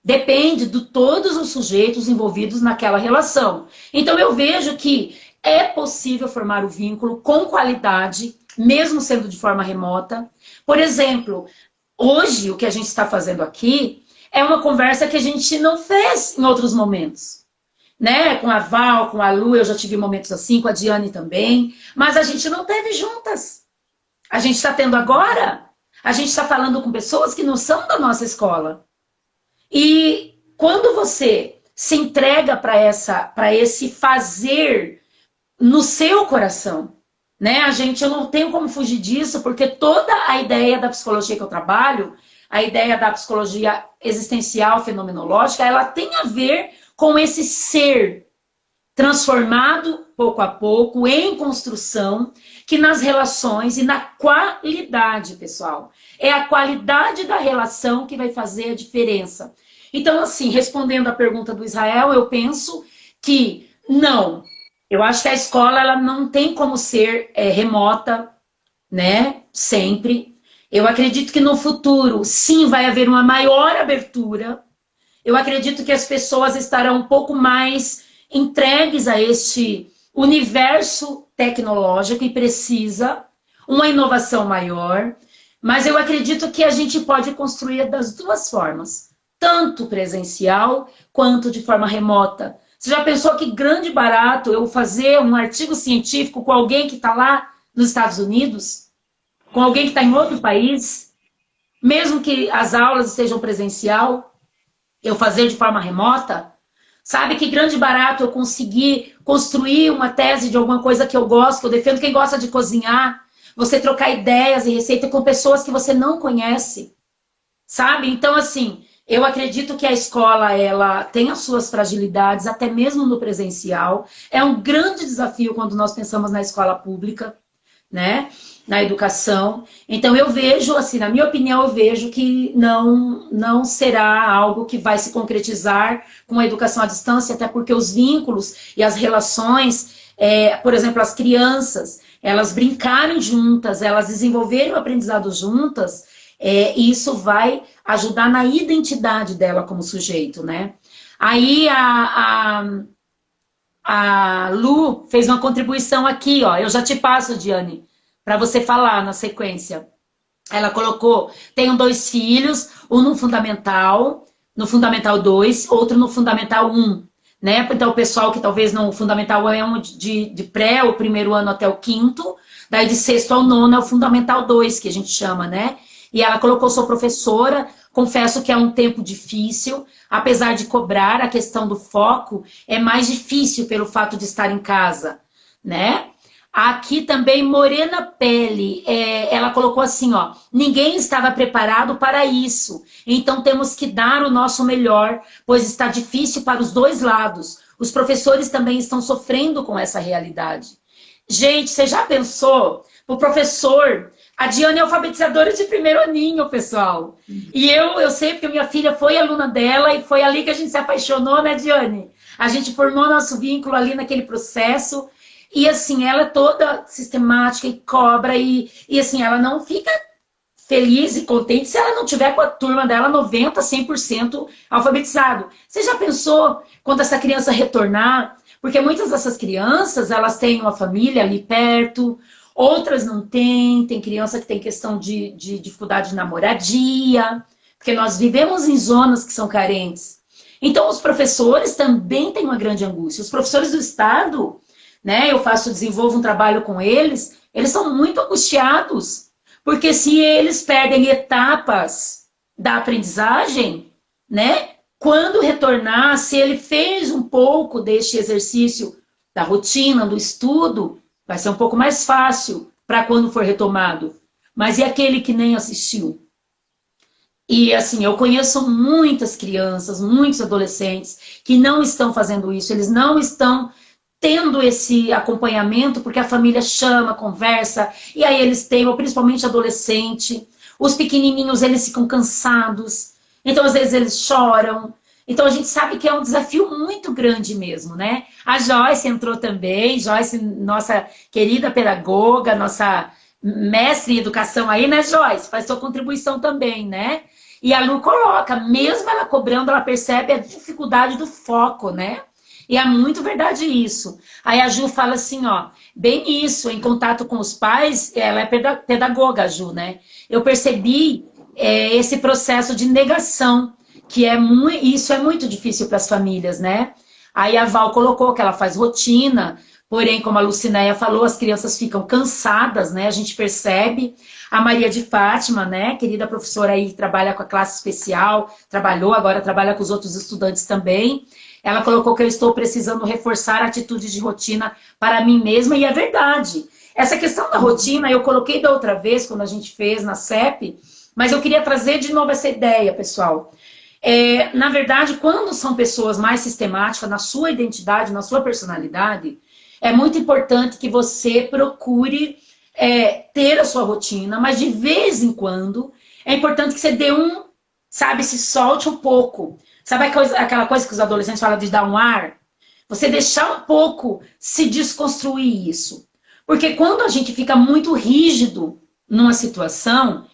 Depende de todos os sujeitos envolvidos naquela relação. Então eu vejo que é possível formar o vínculo com qualidade, mesmo sendo de forma remota. Por exemplo, hoje o que a gente está fazendo aqui é uma conversa que a gente não fez em outros momentos. Né? Com a Val, com a Lu, eu já tive momentos assim, com a Diane também, mas a gente não teve juntas. A gente está tendo agora, a gente está falando com pessoas que não são da nossa escola. E quando você se entrega para esse fazer no seu coração, né? Eu não tenho como fugir disso, porque toda a ideia da psicologia que eu trabalho, a ideia da psicologia existencial, fenomenológica, ela tem a ver com esse ser transformado pouco a pouco, em construção, que nas relações e na qualidade, pessoal. É a qualidade da relação que vai fazer a diferença. Então, assim, respondendo à pergunta do Israel, eu penso que não. Eu acho que a escola ela não tem como ser remota, né? Sempre. Eu acredito que no futuro, sim, vai haver uma maior abertura. Eu acredito que as pessoas estarão um pouco mais entregues a este universo tecnológico e precisa uma inovação maior. Mas eu acredito que a gente pode construir das duas formas. Tanto presencial quanto de forma remota. Você já pensou que grande barato eu fazer um artigo científico com alguém que está lá nos Estados Unidos? Com alguém que está em outro país? mesmo que as aulas estejam presencial, eu fazer de forma remota, sabe que grande barato eu conseguir construir uma tese de alguma coisa que eu gosto, que eu defendo. Quem gosta de cozinhar, você trocar ideias e receita com pessoas que você não conhece, sabe? Então, assim, eu acredito que a escola, ela tem as suas fragilidades, até mesmo no presencial. É um grande desafio quando nós pensamos na escola pública, né? Na educação. Então eu vejo, assim, na minha opinião, eu vejo que não será algo que vai se concretizar com a educação à distância, até porque os vínculos e as relações, por exemplo, as crianças, elas brincarem juntas, elas desenvolverem o aprendizado juntas, isso vai ajudar na identidade dela como sujeito, né? Aí a Lu fez uma contribuição aqui, ó. Eu já te passo, Diane, para você falar na sequência. Ela colocou, tenho 2 filhos, um no Fundamental 2, outro no Fundamental 1. Né? Então, o pessoal que talvez no Fundamental 1 é um de pré, o primeiro ano até o 5º, daí de 6º ao 9º é o Fundamental 2, que a gente chama, né? E ela colocou, sou professora, confesso que é um tempo difícil, apesar de cobrar, a questão do foco é mais difícil pelo fato de estar em casa, né? Aqui também, Morena Pele, ela colocou assim, ó, ninguém estava preparado para isso, então temos que dar o nosso melhor, pois está difícil para os 2 lados. Os professores também estão sofrendo com essa realidade. Gente, você já pensou? O professor, a Diane é alfabetizadora de primeiro aninho, pessoal. E eu sei porque minha filha foi aluna dela e foi ali que a gente se apaixonou, né, Diane? A gente formou nosso vínculo ali naquele processo. E assim, ela é toda sistemática e cobra, e assim, ela não fica feliz e contente se ela não tiver com a turma dela 90%, 100% alfabetizado. Você já pensou quando essa criança retornar? Porque muitas dessas crianças, elas têm uma família ali perto, outras não têm, tem criança que tem questão de dificuldade de namoradia, porque nós vivemos em zonas que são carentes. Então, os professores também têm uma grande angústia. Os professores do Estado, né, eu desenvolvo um trabalho com eles, eles são muito angustiados, porque se eles perdem etapas da aprendizagem, né, quando retornar, se ele fez um pouco deste exercício da rotina, do estudo, vai ser um pouco mais fácil para quando for retomado. Mas e aquele que nem assistiu? E assim, eu conheço muitas crianças, muitos adolescentes que não estão fazendo isso, eles não estão tendo esse acompanhamento, porque a família chama, conversa, e aí eles têm, principalmente adolescente, os pequenininhos, eles ficam cansados, então às vezes eles choram, então a gente sabe que é um desafio muito grande mesmo, né? A Joyce entrou também, Joyce, nossa querida pedagoga, nossa mestre em educação aí, né, Joyce? Faz sua contribuição também, né? E a Lu coloca, mesmo ela cobrando, ela percebe a dificuldade do foco, né? E é muito verdade isso. Aí a Ju fala assim, ó, bem isso, em contato com os pais, ela é pedagoga, a Ju, né? Eu percebi esse processo de negação, que isso é muito difícil para as famílias, né? Aí a Val colocou que ela faz rotina, porém, como a Lucinéia falou, as crianças ficam cansadas, né? A gente percebe. A Maria de Fátima, né? Querida professora aí, que trabalha com a classe especial, trabalhou, agora trabalha com os outros estudantes também. Ela colocou que eu estou precisando reforçar atitudes de rotina para mim mesma, e é verdade. Essa questão da rotina, eu coloquei da outra vez, quando a gente fez na CEP, mas eu queria trazer de novo essa ideia, pessoal. Na verdade, quando são pessoas mais sistemáticas na sua identidade, na sua personalidade, é muito importante que você procure ter a sua rotina, mas de vez em quando é importante que você dê se solte um pouco. Sabe aquela coisa que os adolescentes falam de dar um ar? Você deixar um pouco se desconstruir isso. Porque quando a gente fica muito rígido numa situação,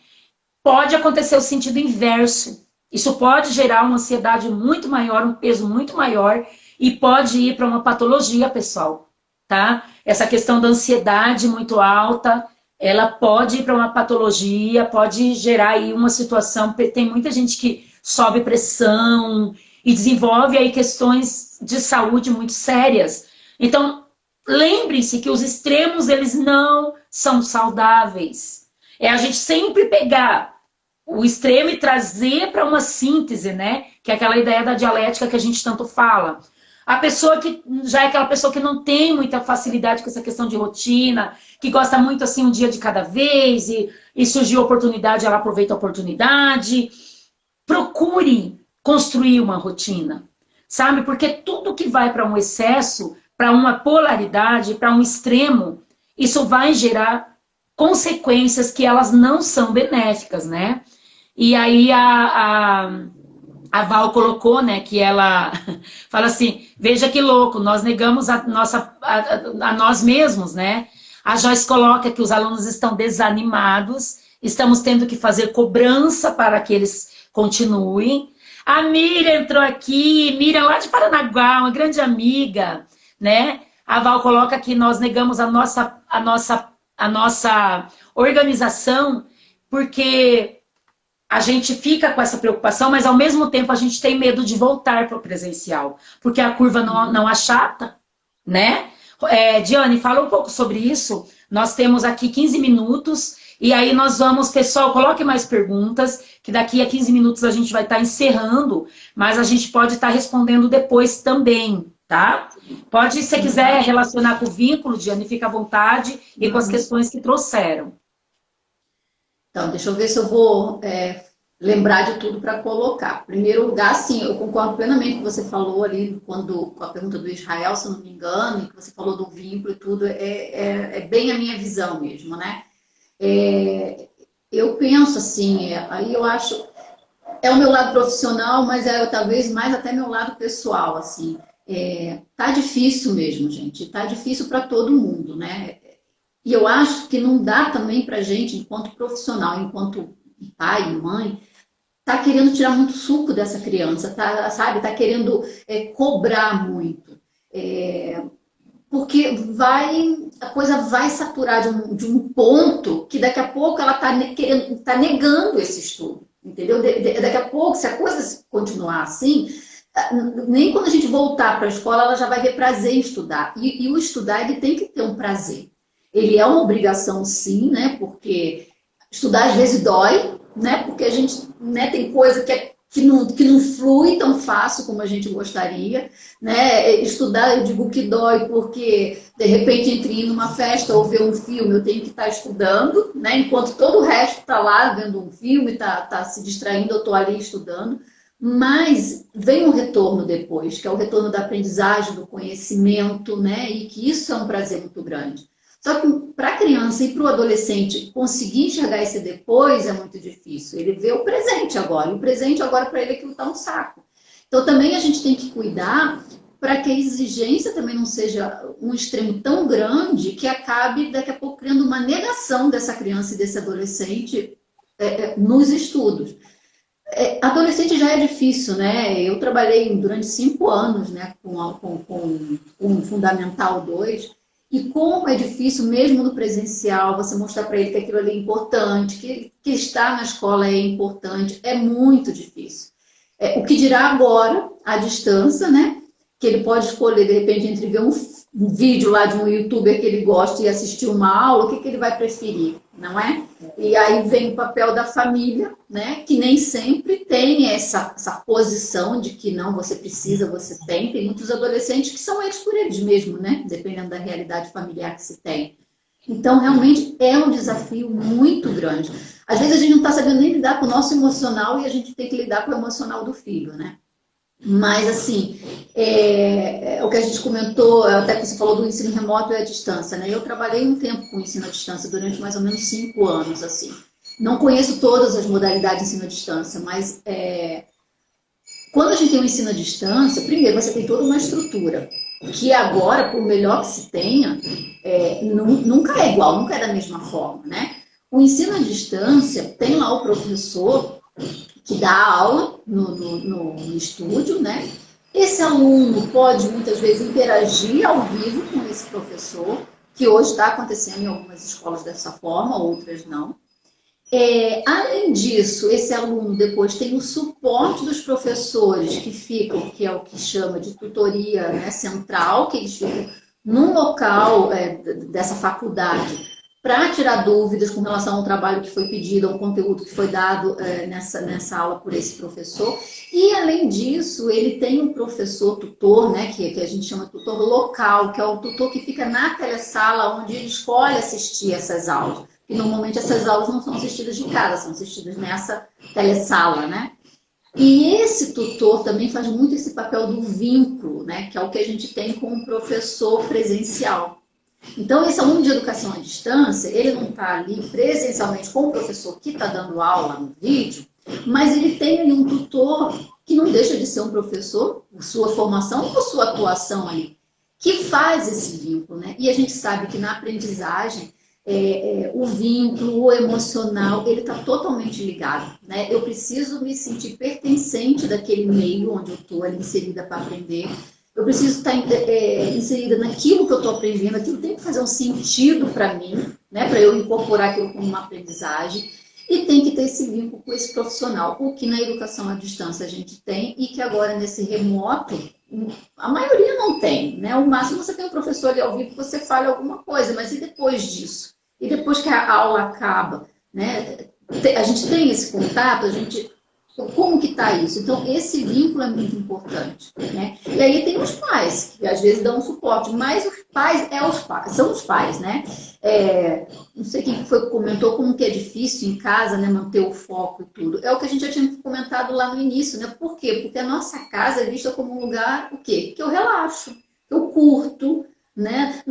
pode acontecer o sentido inverso. Isso pode gerar uma ansiedade muito maior, um peso muito maior, e pode ir para uma patologia, pessoal. Tá? Essa questão da ansiedade muito alta, ela pode ir para uma patologia, pode gerar aí uma situação. Tem muita gente que sobe pressão e desenvolve aí questões de saúde muito sérias. Então, lembre-se que os extremos, eles não são saudáveis. É a gente sempre pegar o extremo e trazer para uma síntese, né? Que é aquela ideia da dialética que a gente tanto fala. A pessoa que já é aquela pessoa que não tem muita facilidade com essa questão de rotina, que gosta muito assim um dia de cada vez e surgiu a oportunidade, ela aproveita a oportunidade. Procure construir uma rotina, sabe? Porque tudo que vai para um excesso, para uma polaridade, para um extremo, isso vai gerar consequências que elas não são benéficas, né? E aí a Val colocou, né, que ela fala assim, veja que louco, nós negamos a nós mesmos, né? A Joyce coloca que os alunos estão desanimados, estamos tendo que fazer cobrança para que eles continuem. A Miriam entrou aqui, Miriam lá de Paranaguá, uma grande amiga, né? A Val coloca que nós negamos a nossa organização porque a gente fica com essa preocupação, mas ao mesmo tempo a gente tem medo de voltar para o presencial, porque a curva não achata, né? Diane, fala um pouco sobre isso. Nós temos aqui 15 minutos, e aí nós vamos, pessoal, coloque mais perguntas, que daqui a 15 minutos a gente vai estar encerrando, mas a gente pode estar respondendo depois também, tá? Pode, se quiser relacionar com o vínculo, Diane, fica à vontade, e com as questões que trouxeram. Então, deixa eu ver se eu vou lembrar de tudo para colocar. Em primeiro lugar, sim, eu concordo plenamente com o que você falou ali, com a pergunta do Israel, se eu não me engano, e que você falou do vínculo e tudo, é bem a minha visão mesmo, né? Eu penso assim, aí eu acho, é o meu lado profissional, mas talvez mais até meu lado pessoal, assim. Tá difícil mesmo, gente, tá difícil para todo mundo, né? E eu acho que não dá também para gente, enquanto profissional, enquanto pai e mãe, tá querendo tirar muito suco dessa criança, sabe? Tá querendo cobrar muito. Porque a coisa vai saturar de um ponto que daqui a pouco ela tá negando esse estudo, entendeu? Daqui a pouco, se a coisa continuar assim, nem quando a gente voltar para a escola, ela já vai ver prazer em estudar. E o estudar, ele tem que ter um prazer. Ele é uma obrigação, sim, né? Porque estudar às vezes dói, né? Porque a gente, né, tem coisa que não flui tão fácil como a gente gostaria, né? Estudar, eu digo que dói porque, de repente, entre ir numa festa ou ver um filme, eu tenho que estar estudando, né? Enquanto todo o resto está lá vendo um filme, tá se distraindo, eu estou ali estudando. Mas vem um retorno depois, que é o retorno da aprendizagem, do conhecimento, né? E que isso é um prazer muito grande. Só que para a criança e para o adolescente conseguir enxergar esse depois é muito difícil. Ele vê o presente agora, e o presente agora para ele aquilo está um saco. Então também a gente tem que cuidar para que a exigência também não seja um extremo tão grande que acabe daqui a pouco criando uma negação dessa criança e desse adolescente nos estudos. Adolescente já é difícil, né? Eu trabalhei durante 5 anos, né, com Fundamental 2. E como é difícil, mesmo no presencial, você mostrar para ele que aquilo ali é importante, que estar na escola é importante, é muito difícil. O que dirá agora, à distância, né? Que ele pode escolher, de repente, entre ver um vídeo lá de um youtuber que ele gosta e assistir uma aula, o que ele vai preferir, não é? E aí vem o papel da família, né? Que nem sempre tem essa posição de que não, você precisa, você tem. Tem muitos adolescentes que são eles por eles mesmo, né? Dependendo da realidade familiar que se tem. Então, realmente, é um desafio muito grande. Às vezes a gente não está sabendo nem lidar com o nosso emocional e a gente tem que lidar com o emocional do filho, né? Mas, assim, o que a gente comentou, até que você falou do ensino remoto e à distância, né? Eu trabalhei um tempo com ensino à distância, durante mais ou menos 5 anos, assim. Não conheço todas as modalidades de ensino à distância, mas quando a gente tem um ensino à distância, primeiro, você tem toda uma estrutura, que agora, por melhor que se tenha, nunca é igual, nunca é da mesma forma, né? O ensino à distância tem lá o professor que dá aula no estúdio, né? Esse aluno pode, muitas vezes, interagir ao vivo com esse professor, que hoje está acontecendo em algumas escolas dessa forma, outras não. Além disso, esse aluno depois tem o suporte dos professores que ficam, que é o que chama de tutoria, né, central, que eles ficam num local dessa faculdade, para tirar dúvidas com relação ao trabalho que foi pedido, ao conteúdo que foi dado nessa aula por esse professor. E, além disso, ele tem um professor tutor, né, que a gente chama de tutor local, que é o tutor que fica na telesala onde ele escolhe assistir essas aulas. E, normalmente, essas aulas não são assistidas de casa, são assistidas nessa telesala, né? E esse tutor também faz muito esse papel do vínculo, né, que é o que a gente tem com o professor presencial. Então, esse aluno de educação à distância, ele não está ali presencialmente com o professor que está dando aula no vídeo, mas ele tem ali um tutor que não deixa de ser um professor, por sua formação, por sua atuação ali, que faz esse vínculo, né? E a gente sabe que na aprendizagem, o vínculo, o emocional, ele está totalmente ligado, né? Eu preciso me sentir pertencente daquele meio onde eu estou ali inserida para aprender. Eu preciso estar inserida naquilo que eu estou aprendendo, aquilo tem que fazer um sentido para mim, né, para eu incorporar aquilo como uma aprendizagem, e tem que ter esse vínculo com esse profissional, o que na educação à distância a gente tem, e que agora nesse remoto, a maioria não tem, né? O máximo você tem um professor ali ao vivo, você fala alguma coisa, mas e depois disso? E depois que a aula acaba, né? A gente tem esse contato, a gente... Como que está isso? Então, esse vínculo é muito importante, né? E aí tem os pais, que às vezes dão suporte, mas os pais, são os pais, né? Não sei quem foi que comentou como que é difícil em casa, né, manter o foco e tudo. É o que a gente já tinha comentado lá no início, né? Por quê? Porque a nossa casa é vista como um lugar, o quê? Que eu relaxo, que eu curto, né?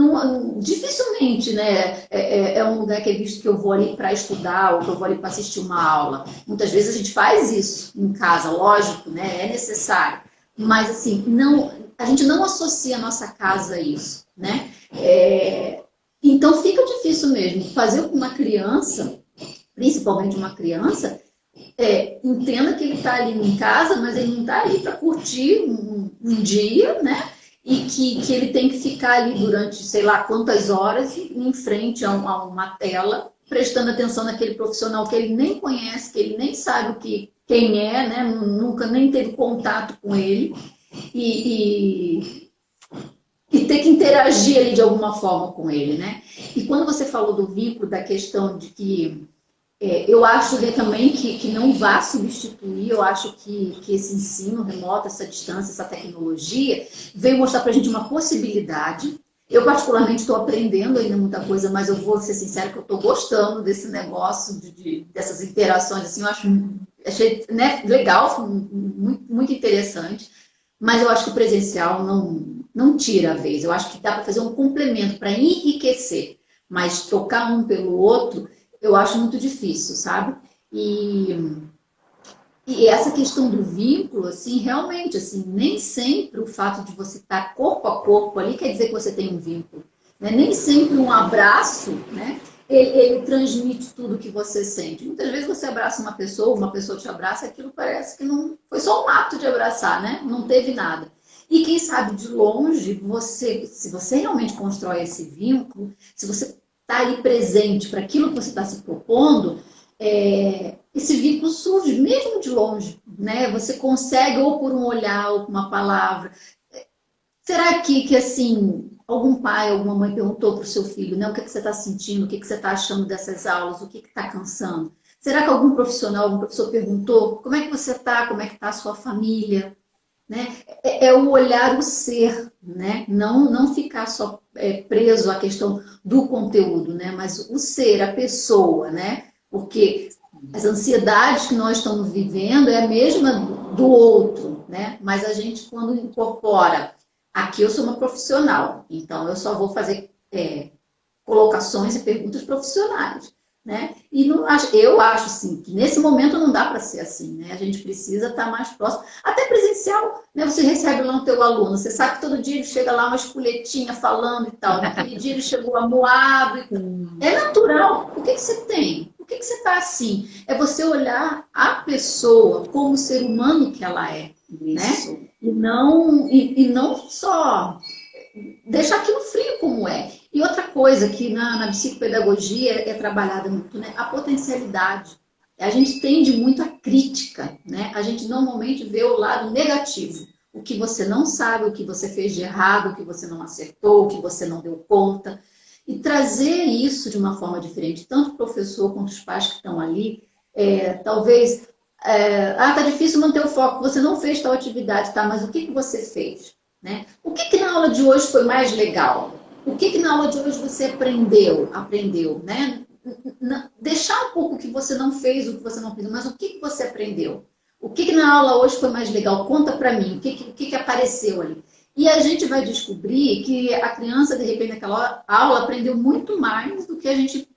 Dificilmente, né, é um lugar que é visto que eu vou ali para estudar ou que eu vou ali para assistir uma aula. Muitas vezes a gente faz isso em casa, lógico, né, é necessário. Mas, assim, a gente não associa a nossa casa a isso, né? Então, fica difícil mesmo fazer com que uma criança, principalmente uma criança, entenda que ele está ali em casa, mas ele não está ali para curtir um dia, né? E que ele tem que ficar ali durante, sei lá, quantas horas em frente a uma tela, prestando atenção naquele profissional que ele nem conhece, que ele nem sabe quem é, né? Nunca nem teve contato com ele, e ter que interagir ali de alguma forma com ele, né? E quando você falou do vínculo, da questão de que eu acho também que não vai substituir, eu acho que esse ensino remoto, essa distância, essa tecnologia, veio mostrar para a gente uma possibilidade. Eu, particularmente, estou aprendendo ainda muita coisa, mas eu vou ser sincera que eu estou gostando desse negócio, dessas interações, assim, achei, né, legal, muito, muito interessante, mas eu acho que o presencial não tira a vez. Eu acho que dá para fazer um complemento para enriquecer, mas trocar um pelo outro, eu acho muito difícil, sabe? E essa questão do vínculo, assim, realmente, assim, nem sempre o fato de você estar corpo a corpo ali quer dizer que você tem um vínculo, né? Nem sempre um abraço, né, ele transmite tudo que você sente. Muitas vezes você abraça uma pessoa te abraça, aquilo parece que não foi só um ato de abraçar, né? Não teve nada. E quem sabe de longe, se você realmente constrói esse vínculo, se você está ali presente para aquilo que você está se propondo, esse vínculo surge mesmo de longe, né? Você consegue, ou por um olhar, ou por uma palavra. Será que assim, algum pai, alguma mãe perguntou para o seu filho, né, o que você está sentindo, o que você está achando dessas aulas, o que está cansando? Será que algum profissional, algum professor perguntou como é que você está, como é que está a sua família? Né? O olhar, o ser, né? Não ficar só preso à questão do conteúdo, né? Mas o ser, a pessoa, né? Porque as ansiedades que nós estamos vivendo é a mesma do outro, né? Mas a gente, quando incorpora, aqui eu sou uma profissional, então eu só vou fazer colocações e perguntas profissionais, né? E eu acho assim, que nesse momento não dá para ser assim, né? A gente precisa estar mais próximo, até presencial, né? Você recebe lá o teu aluno, você sabe que todo dia ele chega lá uma espoletinha falando e tal, naquele dia ele chegou amuado, é natural. O que você tem? Por que você está assim? É você olhar a pessoa como ser humano que ela é, Isso. né? E não só deixar aquilo frio como é. E outra coisa que na psicopedagogia é trabalhada muito, né? A potencialidade. A gente tende muito à crítica, né? A gente normalmente vê o lado negativo. O que você não sabe, o que você fez de errado, o que você não acertou, o que você não deu conta. E trazer isso de uma forma diferente, tanto o professor quanto os pais que estão ali, talvez, tá difícil manter o foco, você não fez tal atividade, tá, mas o que você fez? Né? O que na aula de hoje foi mais legal? O que na aula de hoje você aprendeu, né? Deixar um pouco o que você não fez, o que você não fez, mas o que você aprendeu? O que na aula hoje foi mais legal? Conta para mim, o que apareceu ali? E a gente vai descobrir que a criança, de repente, naquela aula, aprendeu muito mais do que a gente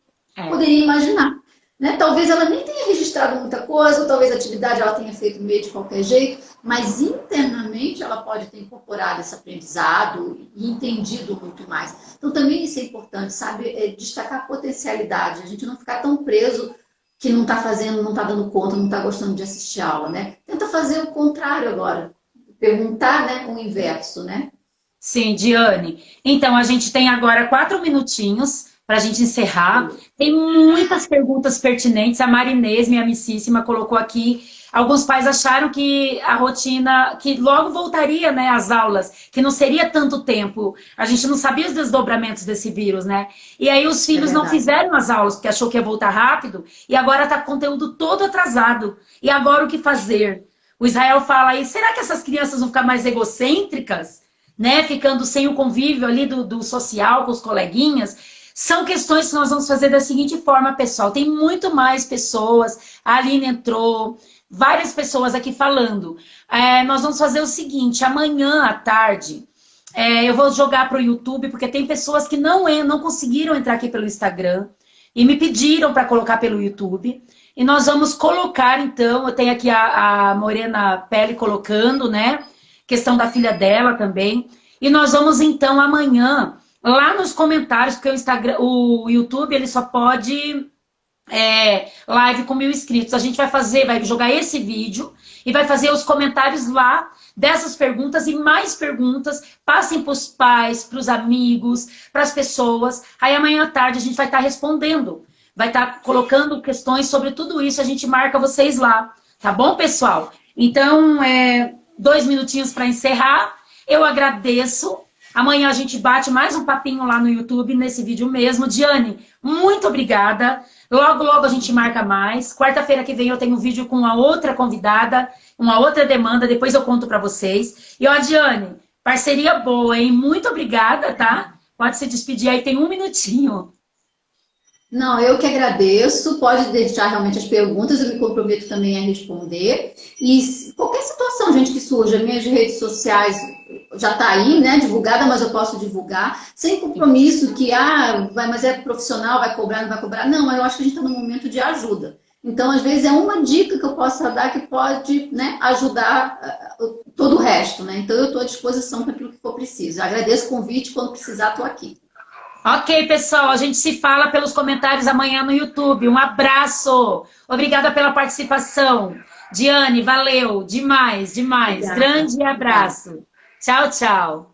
poderia imaginar. Né? Talvez ela nem tenha registrado muita coisa, ou talvez a atividade ela tenha feito meio de qualquer jeito, mas internamente ela pode ter incorporado esse aprendizado e entendido muito mais. Então também isso é importante, sabe? Destacar a potencialidade, a gente não ficar tão preso que não está fazendo, não está dando conta, não está gostando de assistir a aula, né? Tenta fazer o contrário agora, perguntar, né, o inverso, né? Sim, Diane. Então, a gente tem agora 4 minutinhos para a gente encerrar. Tem muitas perguntas pertinentes. A Marinês, minha amicíssima, colocou aqui. Alguns pais acharam que a rotina, que logo voltaria, né, às aulas, que não seria tanto tempo. A gente não sabia os desdobramentos desse vírus, né? E aí os filhos não fizeram as aulas, porque achou que ia voltar rápido, e agora está com o conteúdo todo atrasado. E agora o que fazer? O Israel fala aí, será que essas crianças vão ficar mais egocêntricas? Né? Ficando sem o convívio ali do social com os coleguinhas? São questões que nós vamos fazer da seguinte forma, pessoal. Tem muito mais pessoas. A Aline entrou, várias pessoas aqui falando. Nós vamos fazer o seguinte, amanhã à tarde, eu vou jogar para o YouTube, porque tem pessoas que não conseguiram entrar aqui pelo Instagram e me pediram para colocar pelo YouTube. E nós vamos colocar, então, eu tenho aqui a Morena Pele colocando, né? Questão da filha dela também. E nós vamos, então, amanhã, lá nos comentários, porque o YouTube, ele só pode live com 1.000 inscritos. A gente vai jogar esse vídeo e vai fazer os comentários lá dessas perguntas e mais perguntas. Passem para os pais, para os amigos, para as pessoas. Aí amanhã à tarde a gente vai estar respondendo. Vai estar colocando questões sobre tudo isso. A gente marca vocês lá. Tá bom, pessoal? Então, 2 minutinhos para encerrar. Eu agradeço. Amanhã a gente bate mais um papinho lá no YouTube, nesse vídeo mesmo. Diane, muito obrigada. Logo, logo a gente marca mais. Quarta-feira que vem eu tenho um vídeo com uma outra convidada, uma outra demanda. Depois eu conto para vocês. E, ó, Diane, parceria boa, hein? Muito obrigada, tá? Pode se despedir aí, tem 1 minutinho. Não, eu que agradeço. Pode deixar realmente as perguntas, eu me comprometo também a responder. E qualquer situação, gente, que surja, minhas redes sociais já está aí, né, divulgada, mas eu posso divulgar, sem compromisso que, mas é profissional, vai cobrar, não vai cobrar. Não, eu acho que a gente está num momento de ajuda. Então, às vezes, é uma dica que eu possa dar que pode, né, ajudar todo o resto, né? Então, eu estou à disposição para aquilo que for preciso. Eu agradeço o convite, quando precisar, estou aqui. Ok, pessoal, a gente se fala pelos comentários amanhã no YouTube. Um abraço. Obrigada pela participação. Diane, valeu. Demais, demais. Obrigada. Grande abraço. Tchau, tchau.